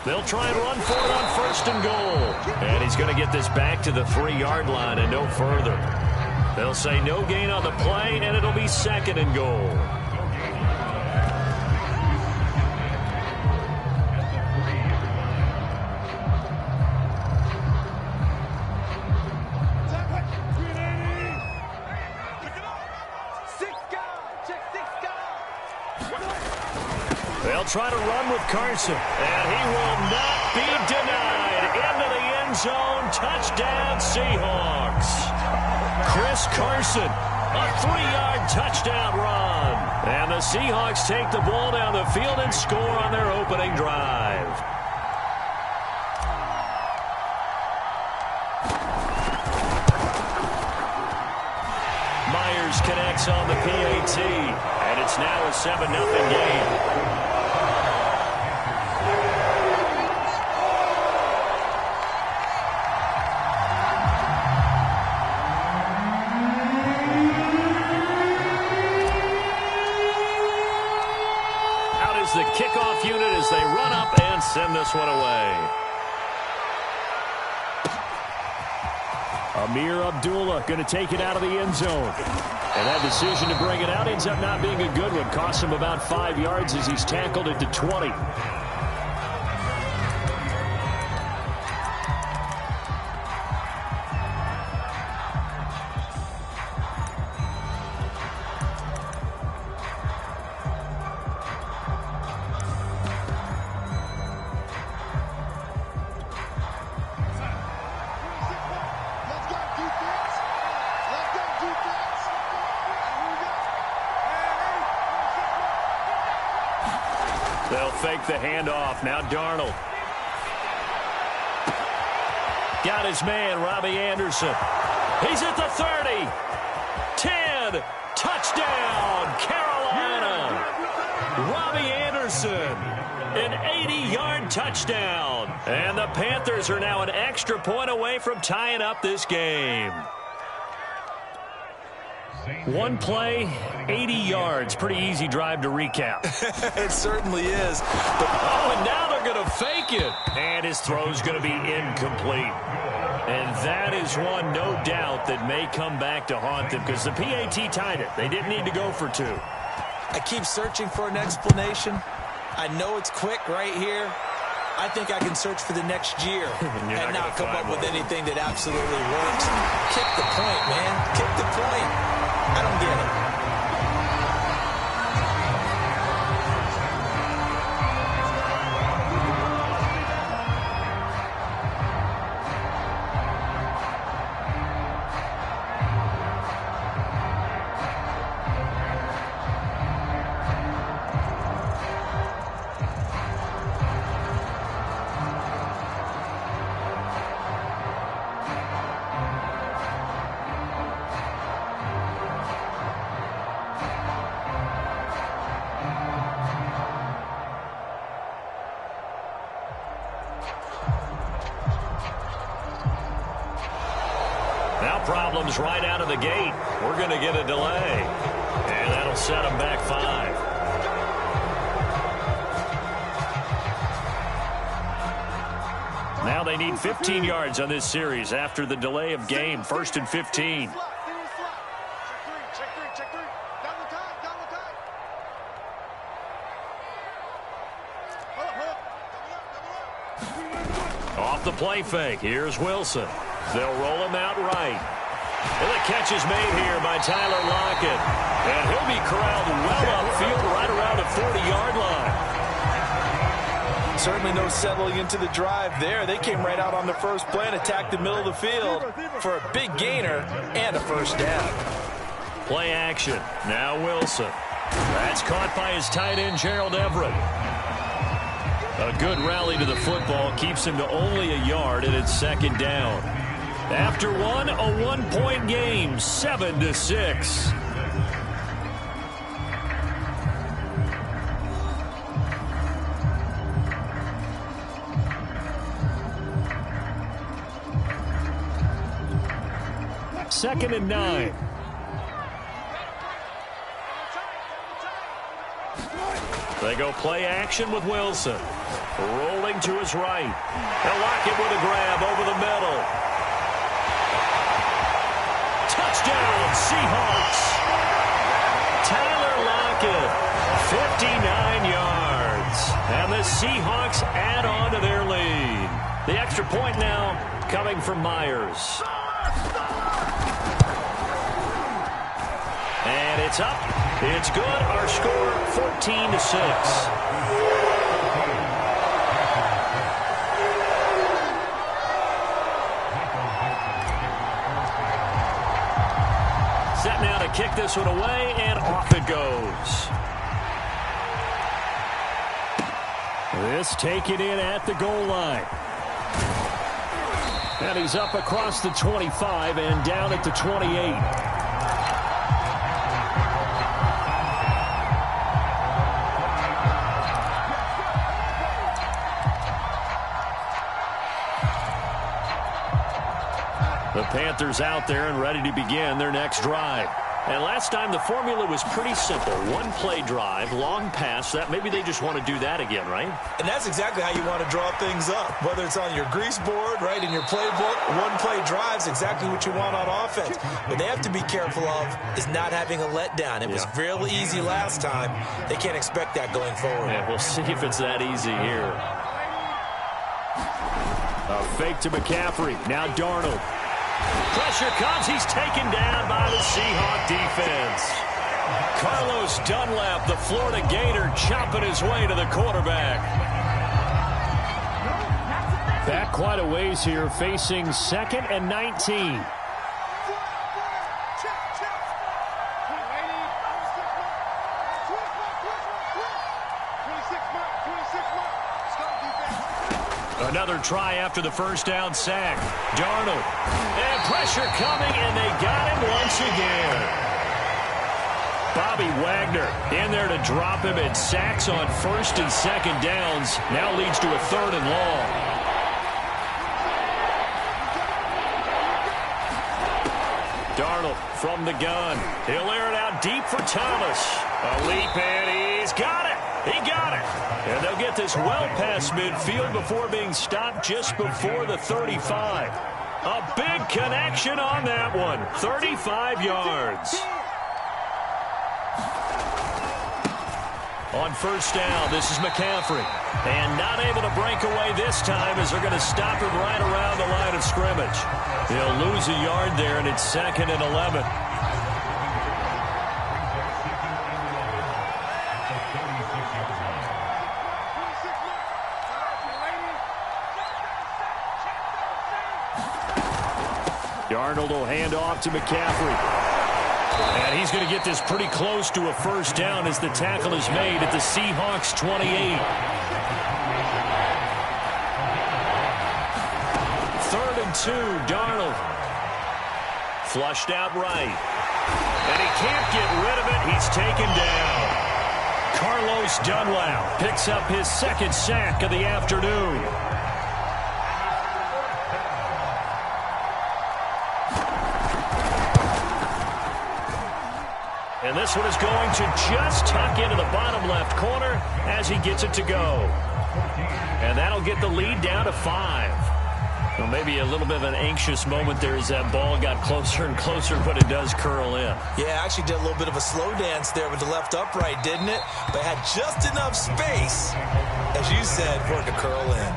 They'll try and run for it on 1st and goal. And he's going to get this back to the 3-yard line and no further. They'll say no gain on the play, and it'll be 2nd and goal. They'll try to run with Carson, and he will not be denied. Into the end zone, touchdown Seahawks. Chris Carson, a 3-yard touchdown run. And the Seahawks take the ball down the field and score on their opening drive. Myers connects on the PAT, and it's now a 7-0 game. The kickoff unit as they run up and send this one away. Amir Abdullah going to take it out of the end zone. And that decision to bring it out ends up not being a good one. Costs him about 5 yards as he's tackled it to 20. They'll fake the handoff. Now Darnold. Got his man, Robbie Anderson. He's at the 30. 10. Touchdown, Carolina. Robbie Anderson. An 80-yard touchdown. And the Panthers are now an extra point away from tying up this game. One play, 80 yards. Pretty easy drive to recap. It certainly is. Oh, and now they're going to fake it. And his throw's going to be incomplete. And that is one, no doubt, that may come back to haunt them because the PAT tied it. They didn't need to go for 2. I keep searching for an explanation. I know it's quick right here. I think I can search for the next year and not come up with anything that absolutely works. Kick the point, man. Kick the point. I don't get it. Problems right out of the gate. We're going to get a delay. And that'll set them back 5. Now they need 15 yards on this series after the delay of game. 1st and 15. Off the play fake. Here's Wilson. They'll roll him out right. And the catch is made here by Tyler Lockett. And he'll be corralled well upfield right around the 40-yard line. Certainly no settling into the drive there. They came right out on the first play and attacked the middle of the field for a big gainer and a first down. Play action. Now Wilson. That's caught by his tight end, Gerald Everett. A good rally to the football keeps him to only a yard, and it's 2nd down. After one, a 1-point game, 7-6. Second and 9. They go play action with Wilson. Rolling to his right. They'll lock it with a grab over the middle. Touchdown, Seahawks. Tyler Lockett, 59 yards. And the Seahawks add on to their lead. The extra point now coming from Myers. And it's up. It's good. Our score, 14-6. Set now to kick this one away, and off it goes. This taken in at the goal line. And he's up across the 25 and down at the 28. Panthers out there and ready to begin their next drive. And last time the formula was pretty simple. One-play drive, long pass. That maybe they just want to do that again, right? And that's exactly how you want to draw things up. Whether it's on your grease board, right, in your playbook, one-play drive's exactly what you want on offense. What they have to be careful of is not having a letdown. It was fairly easy last time. They can't expect that going forward. Yeah, we'll see if it's that easy here. A fake to McCaffrey. Now Darnold. Pressure comes. He's taken down by the Seahawk defense. Carlos Dunlap, the Florida Gator, chopping his way to the quarterback. Back quite a ways here, facing 2nd and 19. Another try after the first down sack. Darnold. And pressure coming, and they got him once again. Bobby Wagner in there to drop him at sacks on 1st and 2nd downs. Now leads to a 3rd and long. Darnold from the gun. He'll air it out deep for Thomas. A leap, and he's got it. He got it. And they'll get this well past midfield before being stopped just before the 35. A big connection on that one. 35 yards. On first down, this is McCaffrey. And not able to break away this time as they're going to stop him right around the line of scrimmage. He'll lose a yard there, and it's 2nd and 11. Darnold will hand off to McCaffrey. And he's going to get this pretty close to a first down as the tackle is made at the Seahawks 28. 3rd and 2, Darnold. Flushed out right. And he can't get rid of it. He's taken down. Carlos Dunlap picks up his 2nd sack of the afternoon. And this one is going to just tuck into the bottom left corner as he gets it to go. And that'll get the lead down to 5. Well, maybe a little bit of an anxious moment there as that ball got closer and closer, but it does curl in. Yeah, actually did a little bit of a slow dance there with the left upright, didn't it? But had just enough space, as you said, for it to curl in.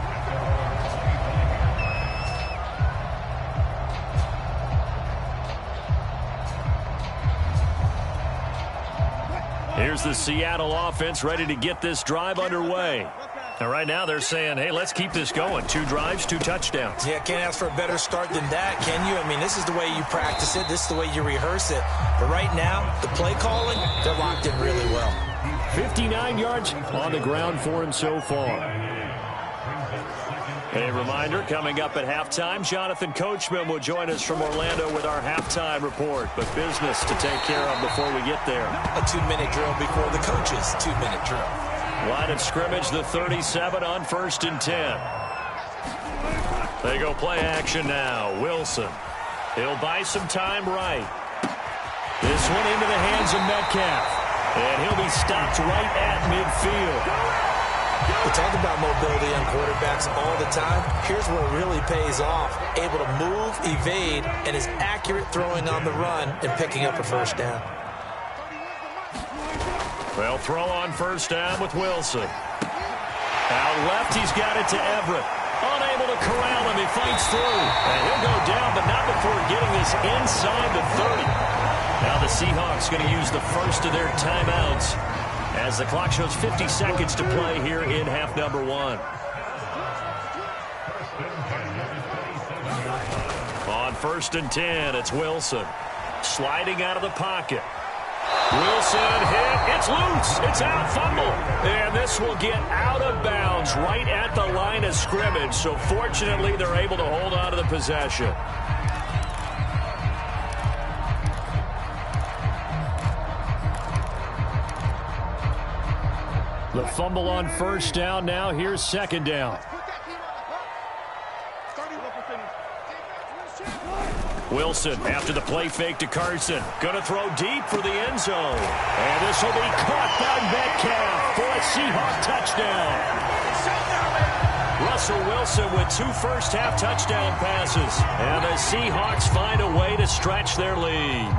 Here's the Seattle offense ready to get this drive underway. And right now they're saying, hey, let's keep this going. 2 drives, 2 touchdowns. Yeah, can't ask for a better start than that, can you? I mean, this is the way you practice it. This is the way you rehearse it. But right now, the play calling, they're locked in really well. 59 yards on the ground for him so far. A reminder, coming up at halftime, Jonathan Coachman will join us from Orlando with our halftime report. But business to take care of before we get there. A 2-minute drill before the coaches' 2-minute drill. Line of scrimmage, the 37 on 1st and 10. They go play action now. Wilson. He'll buy some time right. This one into the hands of Metcalf. And he'll be stopped right at midfield. We talk about mobility on quarterbacks all the time. Here's where it really pays off. Able to move, evade, and is accurate throwing on the run and picking up a first down. Well, throw on first down with Wilson. Out left, he's got it to Everett. Unable to corral him, he fights through. And he'll go down, but not before getting this inside the 30. Now the Seahawks going to use the first of their timeouts as the clock shows 50 seconds to play here in half number 1. On 1st and 10, it's Wilson. Sliding out of the pocket. Wilson hit. It's loose. It's out. Fumble. And this will get out of bounds right at the line of scrimmage. So fortunately, they're able to hold on to the possession. The fumble on first down. Now here's 2nd down. Wilson after the play fake to Carson. Going to throw deep for the end zone. And this will be caught by Metcalf for a Seahawk touchdown. Russell Wilson with 2 first-half touchdown passes. And the Seahawks find a way to stretch their lead.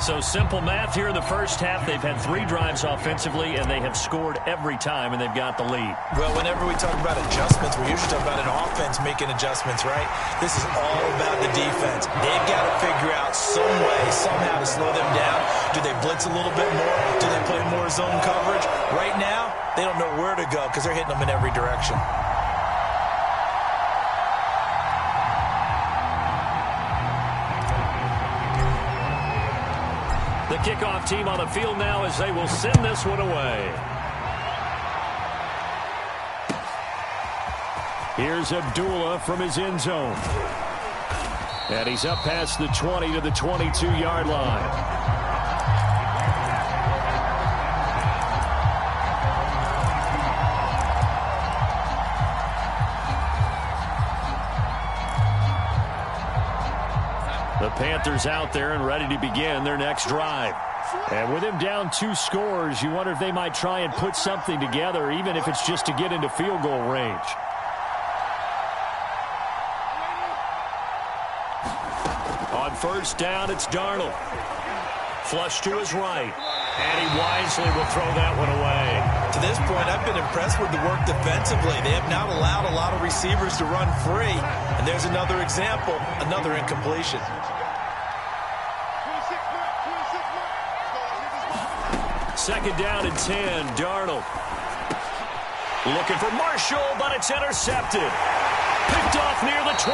So simple math here in the first half. They've had 3 drives offensively, and they have scored every time, and they've got the lead. Well, whenever we talk about adjustments, we usually talk about an offense making adjustments, right? This is all about the defense. They've got to figure out some way, somehow to slow them down. Do they blitz a little bit more? Do they play more zone coverage? Right now, they don't know where to go because they're hitting them in every direction. The kickoff team on the field now as they will send this one away. Here's Abdullah from his end zone. And he's up past the 20 to the 22-yard line. The Panthers out there and ready to begin their next drive. And with him down 2 scores, you wonder if they might try and put something together, even if it's just to get into field goal range. On first down, it's Darnold. Flush to his right. And he wisely will throw that one away. To this point, I've been impressed with the work defensively. They have not allowed a lot of receivers to run free. And there's another example, another incompletion. Second down and 10, Darnold. Looking for Marshall, but it's intercepted. Picked off near the 26.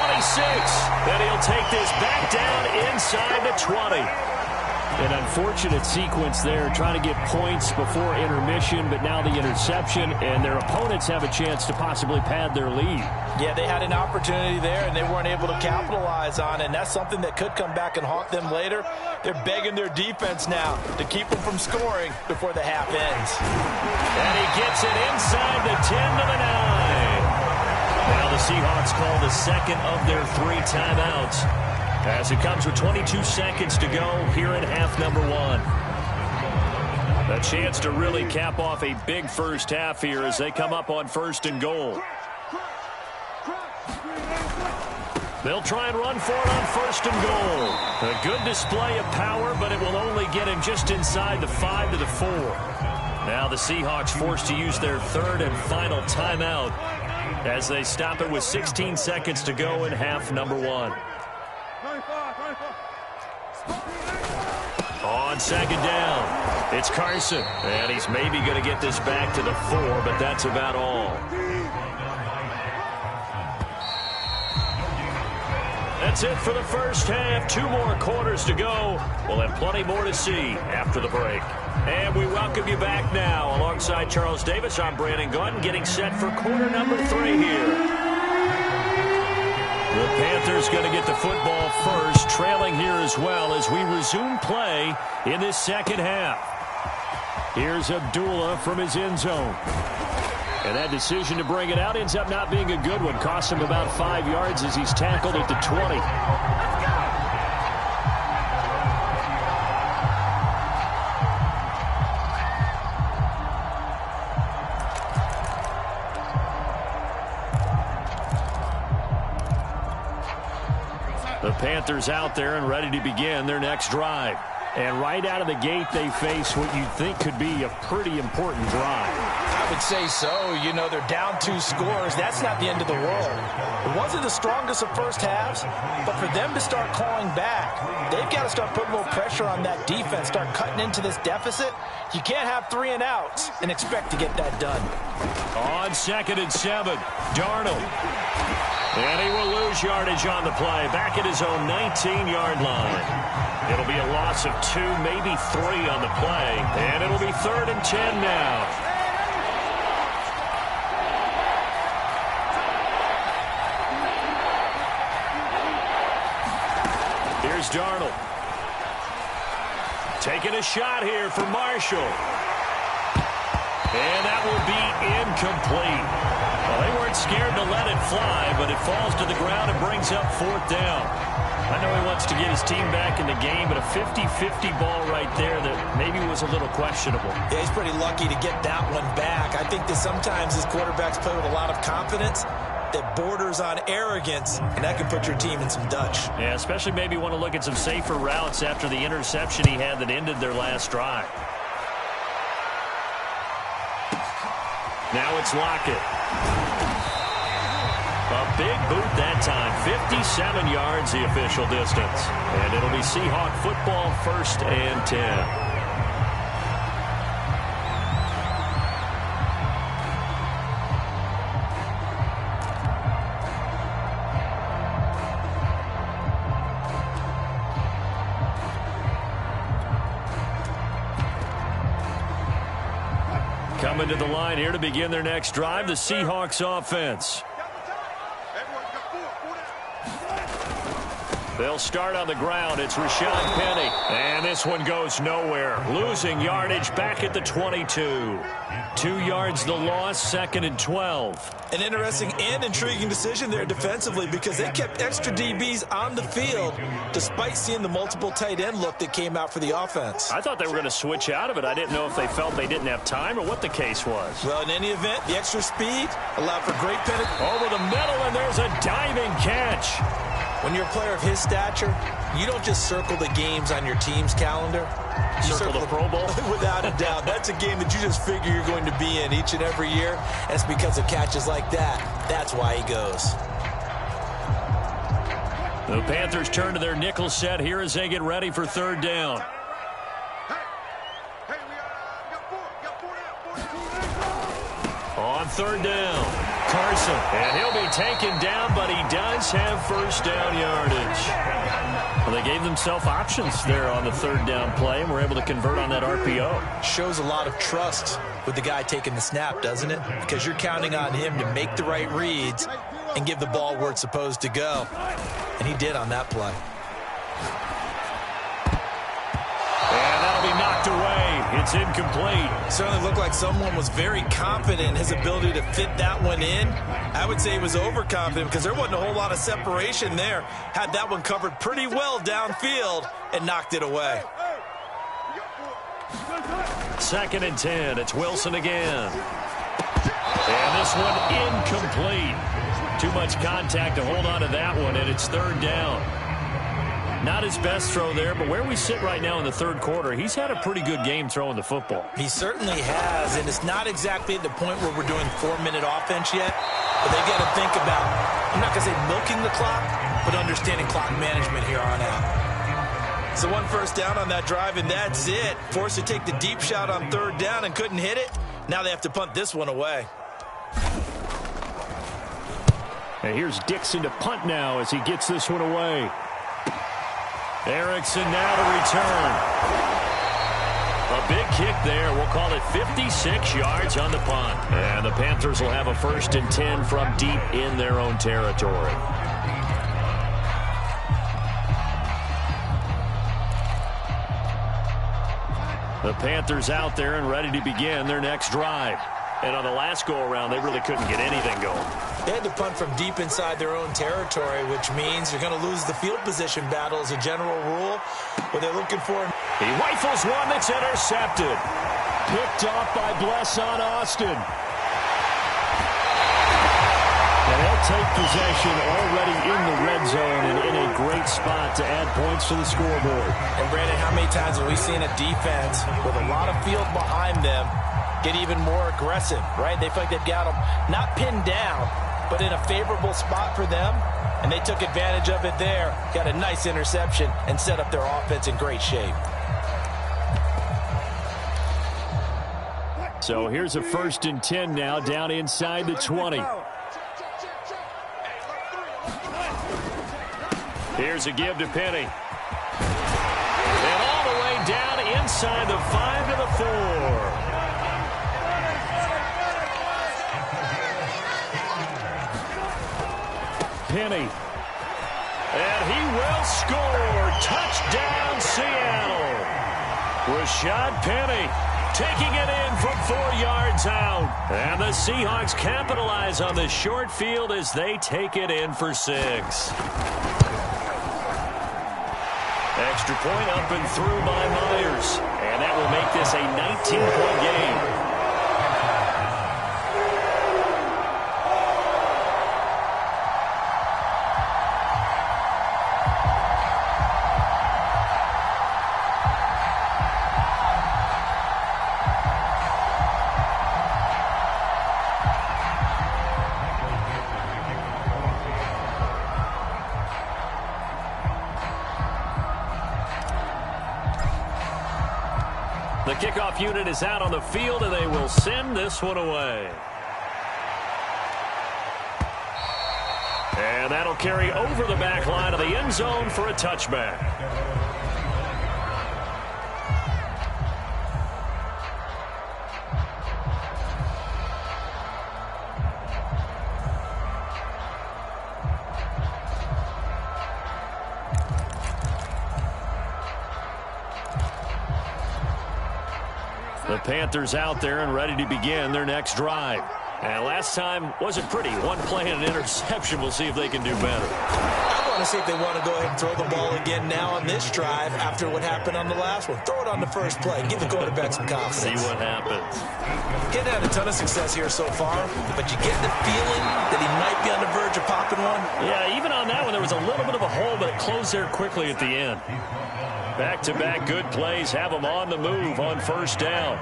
Then he'll take this back down inside the 20. An unfortunate sequence there, trying to get points before intermission, but now the interception, and their opponents have a chance to possibly pad their lead. Yeah, they had an opportunity there, and they weren't able to capitalize on it, and that's something that could come back and haunt them later. They're begging their defense now to keep them from scoring before the half ends. And he gets it inside the 10 to the 9. Now the Seahawks call the second of their 3 timeouts, as it comes with 22 seconds to go here in half number 1. A chance to really cap off a big first half here as they come up on 1st and goal. They'll try and run for it on 1st and goal. A good display of power, but it will only get him just inside the 5 to the 4. Now the Seahawks forced to use their 3rd and final timeout as they stop it with 16 seconds to go in half number 1. On 2nd down, it's Carson. And he's maybe going to get this back to the 4, but that's about all. That's it for the first half. 2 more quarters to go. We'll have plenty more to see after the break. And we welcome you back now. Alongside Charles Davis, I'm Brandon Gunn, getting set for quarter number 3 here. The Panthers going to get the football first, trailing here as well as we resume play in this second half. Here's Abdullah from his end zone. And that decision to bring it out ends up not being a good one. Cost him about 5 yards as he's tackled at the 20. The Panthers out there and ready to begin their next drive. And right out of the gate, they face what you'd think could be a pretty important drive. I would say so. You know, they're down 2 scores. That's not the end of the world. It wasn't the strongest of first halves, but for them to start clawing back, they've got to start putting more pressure on that defense, start cutting into this deficit. You can't have 3 and outs and expect to get that done. On 2nd and 7, Darnold. And he will lose yardage on the play, back at his own 19-yard line. It'll be a loss of 2, maybe 3 on the play, and it'll be 3rd and 10 now. Here's Darnold. Taking a shot here for Marshall. And that will be incomplete. Well, they weren't scared to let it fly, but it falls to the ground and brings up 4th down. I know he wants to get his team back in the game, but a 50-50 ball right there that maybe was a little questionable. Yeah, he's pretty lucky to get that one back. I think that sometimes his quarterbacks play with a lot of confidence that borders on arrogance, and that can put your team in some Dutch. Yeah, especially maybe want to look at some safer routes after the interception he had that ended their last drive. Now it's Lockett. A big boot that time. 57 yards the official distance. And it'll be Seahawk football, 1st and 10. Coming to the line here to begin their next drive, the Seahawks offense. They'll start on the ground. It's Rashad Penny. And this one goes nowhere. Losing yardage back at the 22. 2 yards the loss, 2nd and 12. An interesting and intriguing decision there defensively because they kept extra DBs on the field despite seeing the multiple tight end look that came out for the offense. I thought they were going to switch out of it. I didn't know if they felt they didn't have time or what the case was. Well, in any event, the extra speed allowed for great penetration. Over the middle, and there's a diving catch. When you're a player of his stature, you don't just circle the games on your team's calendar. You circle the Pro Bowl? Without a doubt. That's a game that you just figure you're going to be in each and every year. And it's because of catches like that. That's why he goes. The Panthers turn to their nickel set here as they get ready for 3rd down. On 3rd down, Carson. And he'll be taken down, but he does have 1st down yardage. Well, they gave themselves options there on the 3rd down play, and were able to convert on that RPO. Shows a lot of trust with the guy taking the snap, doesn't it? Because you're counting on him to make the right reads and give the ball where it's supposed to go. And he did on that play. And that'll be knocked away. It's incomplete. Certainly looked like someone was very confident in his ability to fit that one in. I would say he was overconfident because there wasn't a whole lot of separation there. Had that one covered pretty well downfield and knocked it away. 2nd and 10. It's Wilson again. And this one incomplete. Too much contact to hold on to that one, and it's 3rd down. Not his best throw there, but where we sit right now in the 3rd quarter, he's had a pretty good game throwing the football. He certainly has, and it's not exactly at the point where we're doing 4-minute offense yet, but they got to think about, I'm not going to say milking the clock, but understanding clock management here on out. So 1 first down on that drive, and that's it. Forced to take the deep shot on 3rd down and couldn't hit it. Now they have to punt this one away. And here's Dixon to punt now as he gets this one away. Erickson now to return. A big kick there. We'll call it 56 yards on the punt. And the Panthers will have a 1st and 10 from deep in their own territory. The Panthers out there and ready to begin their next drive. And on the last go-around, they really couldn't get anything going. They had to punt from deep inside their own territory, which means you're going to lose the field position battle as a general rule. What they're looking for. He rifles one that's intercepted. Picked off by Blesson Austin. And they'll take possession already in the red zone and in a great spot to add points to the scoreboard. And, Brandon, how many times have we seen a defense with a lot of field behind them get even more aggressive, right? They feel like they've got them not pinned down, but in a favorable spot for them, and they took advantage of it there. Got a nice interception and set up their offense in great shape. So here's a 1st and 10 now down inside the 20. Here's a give to Penny. And all the way down inside the 5 to the 4. Penny. And he will score. Touchdown, Seattle. Rashad Penny taking it in from 4 yards out. And the Seahawks capitalize on the short field as they take it in for 6. Extra point up and through by Myers. And that will make this a 19-point game. The kickoff unit is out on the field, and they will send this one away. And that'll carry over the back line of the end zone for a touchback. The Panthers out there and ready to begin their next drive. And last time wasn't pretty. One play and an interception. We'll see if they can do better. I want to see if they want to go ahead and throw the ball again now on this drive after what happened on the last one. Throw it on the first play. Give the quarterback some confidence. See what happens. He hasn't had a ton of success here so far, but you get the feeling that he might be on the verge of popping one. Yeah, even on that one, there was a little bit of a hole, but it closed there quickly at the end. Back-to-back good plays have them on the move on first down.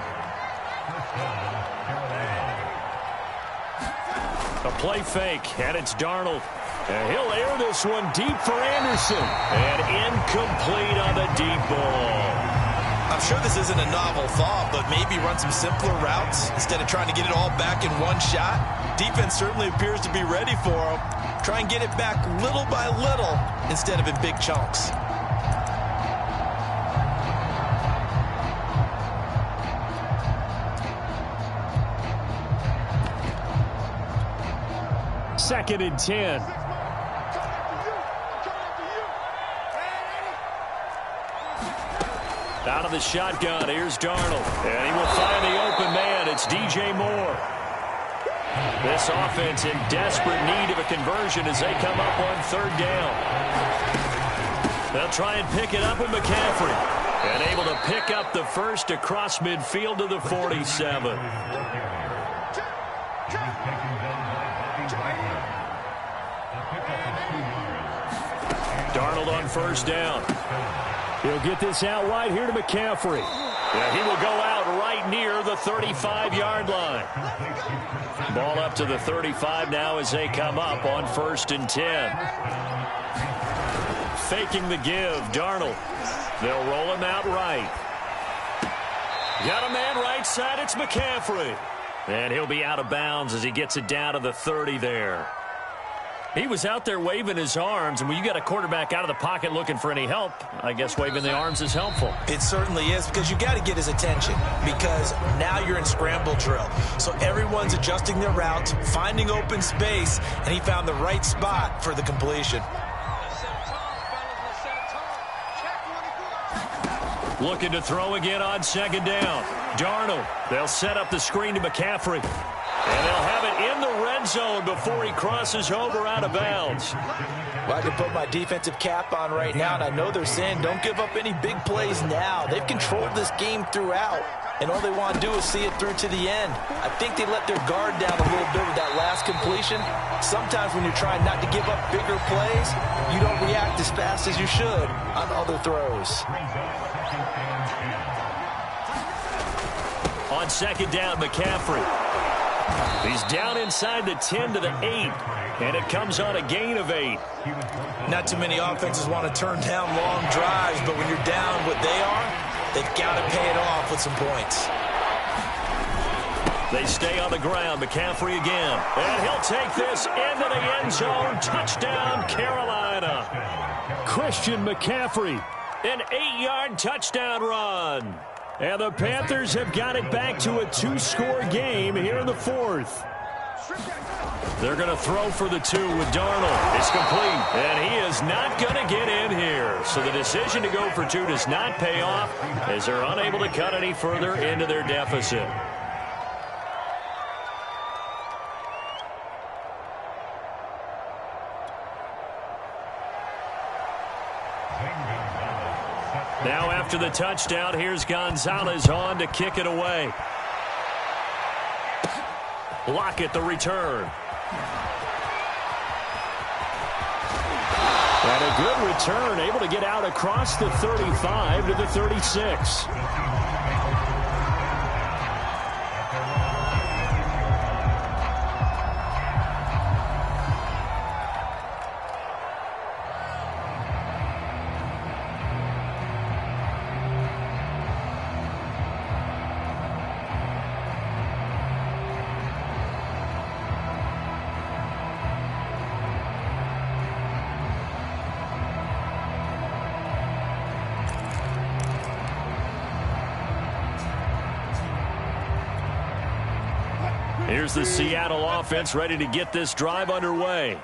A play fake, and it's Darnold. And he'll air this one deep for Anderson. And incomplete on the deep ball. I'm sure this isn't a novel thought, but maybe run some simpler routes instead of trying to get it all back in one shot. Defense certainly appears to be ready for him. Try and get it back little by little instead of in big chunks. Second and 10. Out of the shotgun, here's Darnold. And he will find the open man. It's DJ Moore. This offense in desperate need of a conversion as they come up on third down. They'll try and pick it up with McCaffrey. And able to pick up the first across midfield to the 47. Darnold on first down. He'll get this out wide here to McCaffrey. Yeah, he will go out right near the 35-yard line. Ball up to the 35 now as they come up on first and 10. Faking the give, Darnold. They'll roll him out right. Got a man right side, it's McCaffrey. And he'll be out of bounds as he gets it down to the 30 there. He was out there waving his arms, and when you got a quarterback out of the pocket looking for any help, I guess waving the arms is helpful. It certainly is, because you got to get his attention, because now you're in scramble drill. So everyone's adjusting their routes, finding open space, and he found the right spot for the completion. Looking to throw again on second down. Darnold. They'll set up the screen to McCaffrey. And they'll have it in the red zone before he crosses over out of bounds. Well, I can put my defensive cap on right now, and I know they're saying don't give up any big plays now. They've controlled this game throughout, and all they want to do is see it through to the end. I think they let their guard down a little bit with that last completion. Sometimes when you're trying not to give up bigger plays, you don't react as fast as you should on other throws. On second down, McCaffrey. He's down inside the 10 to the 8, and it comes on a gain of 8. Not too many offenses want to turn down long drives, but when you're down what they are, they've got to pay it off with some points. They stay on the ground. McCaffrey again. And he'll take this into the end zone. Touchdown, Carolina. Christian McCaffrey, an 8-yard touchdown run. And the Panthers have got it back to a 2-score game here in the fourth. They're going to throw for the 2 with Darnold. It's complete, and he is not going to get in here. So the decision to go for 2 does not pay off as they're unable to cut any further into their deficit. Now after the touchdown, here's Gonzalez on to kick it away. Lockett the return. And a good return, able to get out across the 35 to the 36. Here's the Seattle offense ready to get this drive underway.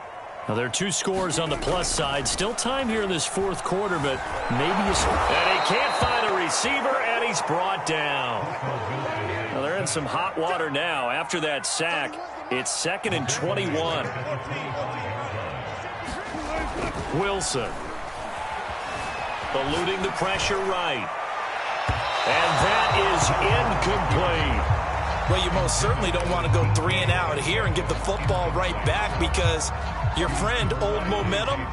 Now, there are 2 scores on the plus side. Still time here in this fourth quarter, but maybe and he can't find a receiver, and he's brought down. Now, they're in some hot water now. After that sack, it's 2nd and 21. Wilson. Eluding the pressure right. And that is incomplete. Well, you most certainly don't want to go 3 and out here and give the football right back, because your friend, Old Momentum,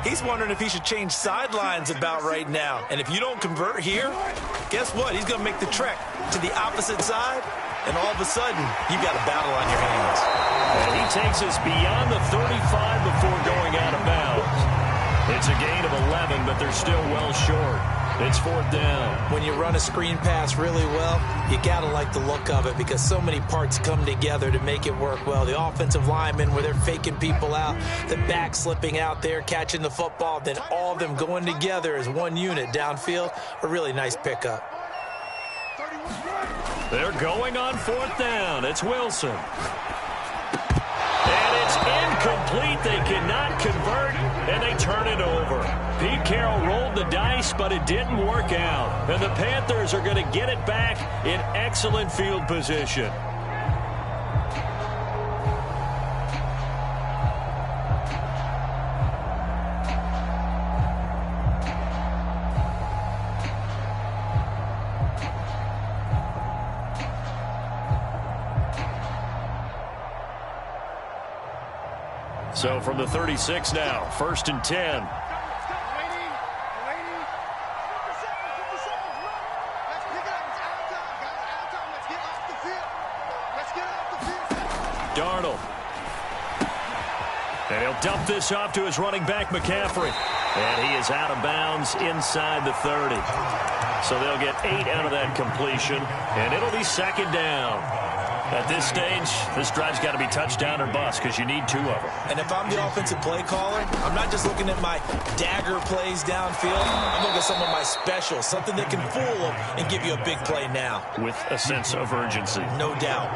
he's wondering if he should change sidelines about right now. And if you don't convert here, guess what? He's going to make the trek to the opposite side, and all of a sudden, you've got a battle on your hands. And he takes us beyond the 35 before going out of bounds. It's a gain of 11, but they're still well short. It's 4th down. When you run a screen pass really well, you got to like the look of it, because so many parts come together to make it work well. The offensive linemen, where they're faking people out, the back slipping out there, catching the football, then all of them going together as one unit downfield. A really nice pickup. They're going on 4th down. It's Wilson. And it's incomplete. They cannot convert, and they turn it over. Pete Carroll rolled the dice, but it didn't work out. And the Panthers are going to get it back in excellent field position. So from the 36 now, 1st and 10. Darnold. And he'll dump this off to his running back, McCaffrey. And he is out of bounds inside the 30. So they'll get 8 out of that completion, and it'll be 2nd down. At this stage, this drive's got to be touchdown or bust, because you need 2 of them. And if I'm the offensive play caller, I'm not just looking at my dagger plays downfield. I'm looking at some of my specials, something that can fool them and give you a big play now. With a sense of urgency. No doubt.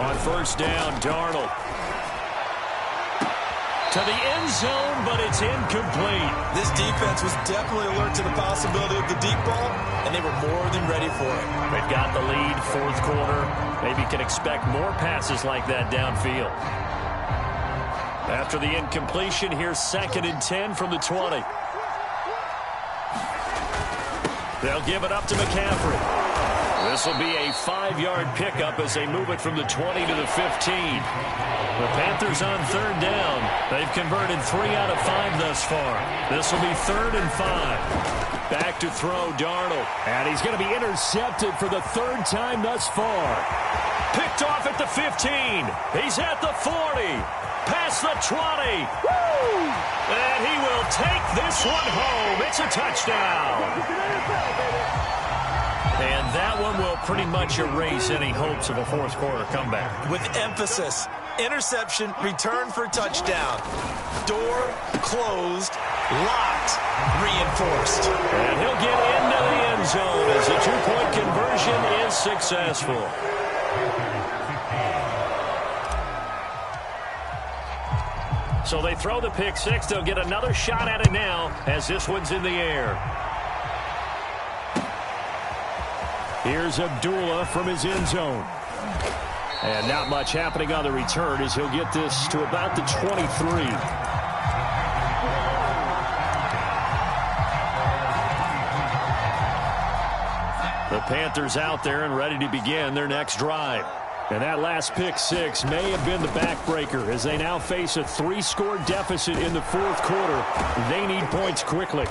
On 1st down, Darnold. To the end zone, but it's incomplete. This defense was definitely alert to the possibility of the deep ball, and they were more than ready for it. They've got the lead, 4th quarter. Maybe can expect more passes like that downfield. After the incompletion, here's 2nd and 10 from the 20. They'll give it up to McCaffrey. This will be a 5-yard pickup as they move it from the 20 to the 15. The Panthers on 3rd down. They've converted 3 out of 5 thus far. This will be 3rd and 5. Back to throw, Darnold. And he's going to be intercepted for the 3rd time thus far. Picked off at the 15. He's at the 40. Past the 20. Woo! And he will take this one home. It's a touchdown. And that one will pretty much erase any hopes of a 4th quarter comeback. With emphasis. Interception, return for touchdown. Door closed, locked, reinforced. And he'll get into the end zone as the 2-point conversion is successful. So they throw the pick 6. They'll get another shot at it now as this one's in the air. Here's Abdullah from his end zone. And not much happening on the return as he'll get this to about the 23. The Panthers out there and ready to begin their next drive. And that last pick six may have been the backbreaker as they now face a 3-score deficit in the fourth quarter. They need points quickly.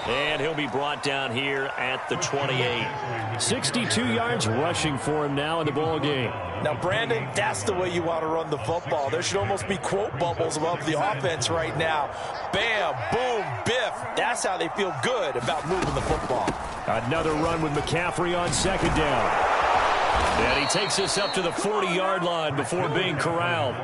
And he'll be brought down here at the 28. 62 yards rushing for him now in the ball game. Now, Brandon, that's the way you want to run the football. There should almost be quote bubbles above the offense right now. Bam, boom, biff. That's how they feel good about moving the football. Another run with McCaffrey on second down. And he takes us up to the 40-yard line before being corralled.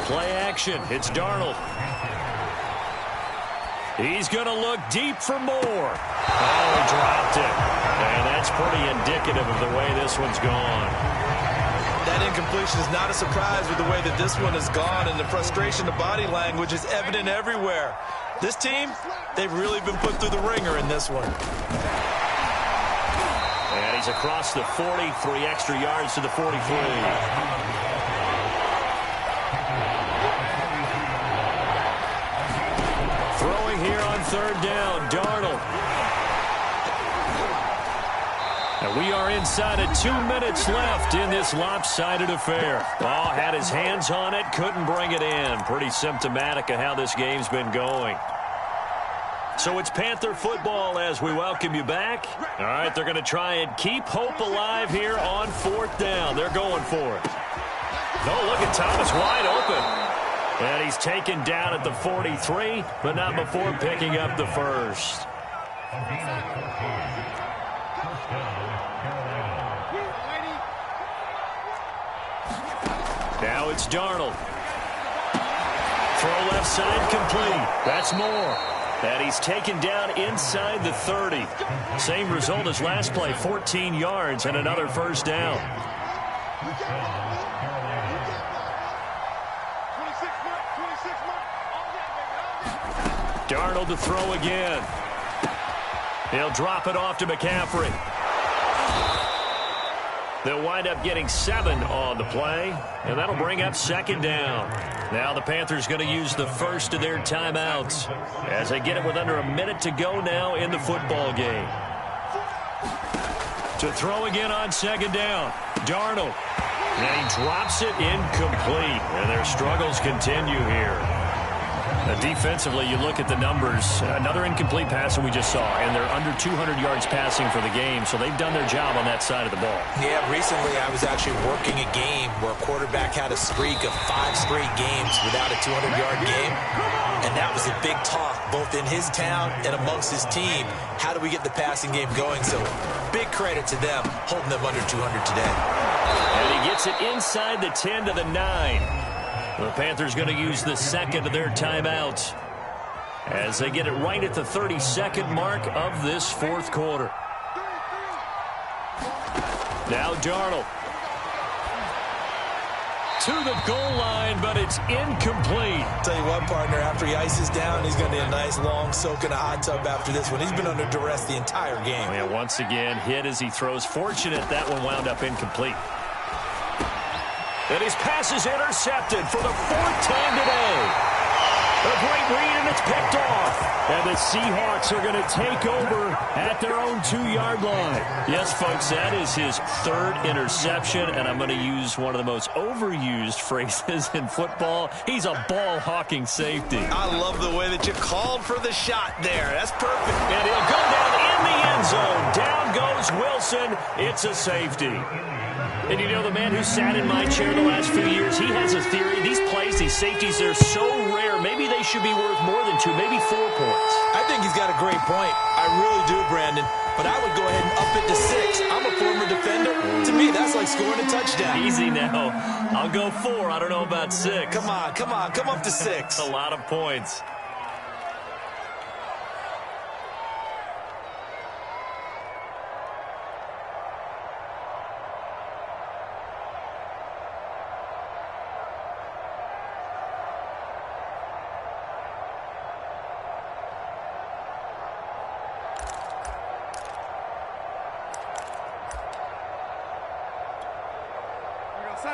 Play action. It's Darnold. He's going to look deep for more. Oh, he dropped it. And that's pretty indicative of the way this one's gone. That incompletion is not a surprise with the way that this one has gone, and the frustration, the body language is evident everywhere. This team, they've really been put through the ringer in this one. And he's across the 40, 3 extra yards to the 43. Throwing here on third down, Darnold. And we are inside of 2 minutes left in this lopsided affair. Oh, had his hands on it, couldn't bring it in. Pretty symptomatic of how this game's been going. So it's Panther football as we welcome you back. All right, they're going to try and keep hope alive here on fourth down. They're going for it. Oh, look at Thomas wide open. And he's taken down at the 43, but not before picking up the first. Now it's Darnold. Throw left side complete. That's more. And he's taken down inside the 30. Same result as last play, 14 yards and another first down. Darnold to throw again. He'll drop it off to McCaffrey. They'll wind up getting 7 on the play, and that'll bring up second down. Now the Panthers going to use the first of their timeouts as they get it with under a minute to go now in the football game. To throw again on second down, Darnold. And he drops it incomplete, and their struggles continue here. Defensively, you look at the numbers. Another incomplete pass that we just saw, and they're under 200 yards passing for the game, so they've done their job on that side of the ball. Yeah, recently I was actually working a game where a quarterback had a streak of 5 straight games without a 200-yard game, and that was a big talk both in his town and amongst his team. How do we get the passing game going? So big credit to them holding them under 200 today. And he gets it inside the 10 to the 9. The Panthers going to use the second of their timeouts as they get it right at the 32nd mark of this fourth quarter. Now Darnold to the goal line, but it's incomplete. Tell you what, partner, after he ices down, he's going to need a nice long soak in a hot tub after this one. He's been under duress the entire game. And once again, hit as he throws. Fortunate that one wound up incomplete. And his pass is intercepted for the 4th time today. A great read, and it's picked off. And the Seahawks are going to take over at their own 2-yard line. Yes, folks, that is his 3rd interception, and I'm going to use one of the most overused phrases in football. He's a ball-hawking safety. I love the way that you called for the shot there. That's perfect. And he'll go down in the end zone. Down goes Wilson. It's a safety. And you know, the man who sat in my chair the last few years, he has a theory. These plays, these safeties, they're so rare. Maybe they should be worth more than 2, maybe 4 points. I think he's got a great point. I really do, Brandon. But I would go ahead and up it to 6. I'm a former defender. To me, that's like scoring a touchdown. Easy now. I'll go 4. I don't know about 6. Come on. Come up to 6. A lot of points.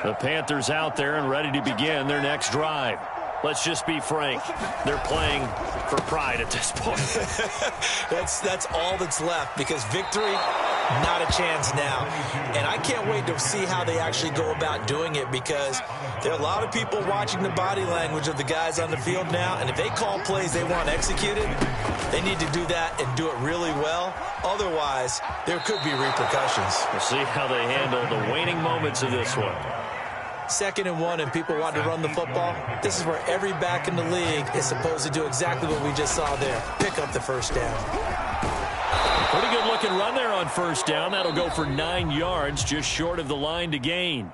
The Panthers out there and ready to begin their next drive. Let's just be frank. They're playing for pride at this point. That's all that's left, because victory, not a chance now. And I can't wait to see how they actually go about doing it, because there are a lot of people watching the body language of the guys on the field now, and if they call plays they want executed, they need to do that and do it really well. Otherwise, there could be repercussions. We'll see how they handle the waning moments of this one. 2nd and 1, and people want to run the football. This is where every back in the league is supposed to do exactly what we just saw there. Pick up the first down. Pretty good looking run there on first down. That'll go for 9 yards, just short of the line to gain.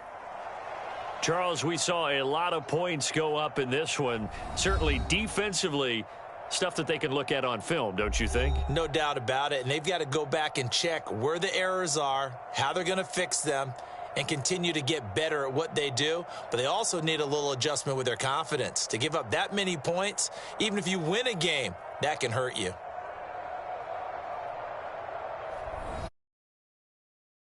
Charles, we saw a lot of points go up in this one. Certainly defensively, stuff that they can look at on film, don't you think? No doubt about it. And they've got to go back and check where the errors are, how they're going to fix them, and continue to get better at what they do. But they also need a little adjustment with their confidence. To give up that many points, even if you win a game, that can hurt you.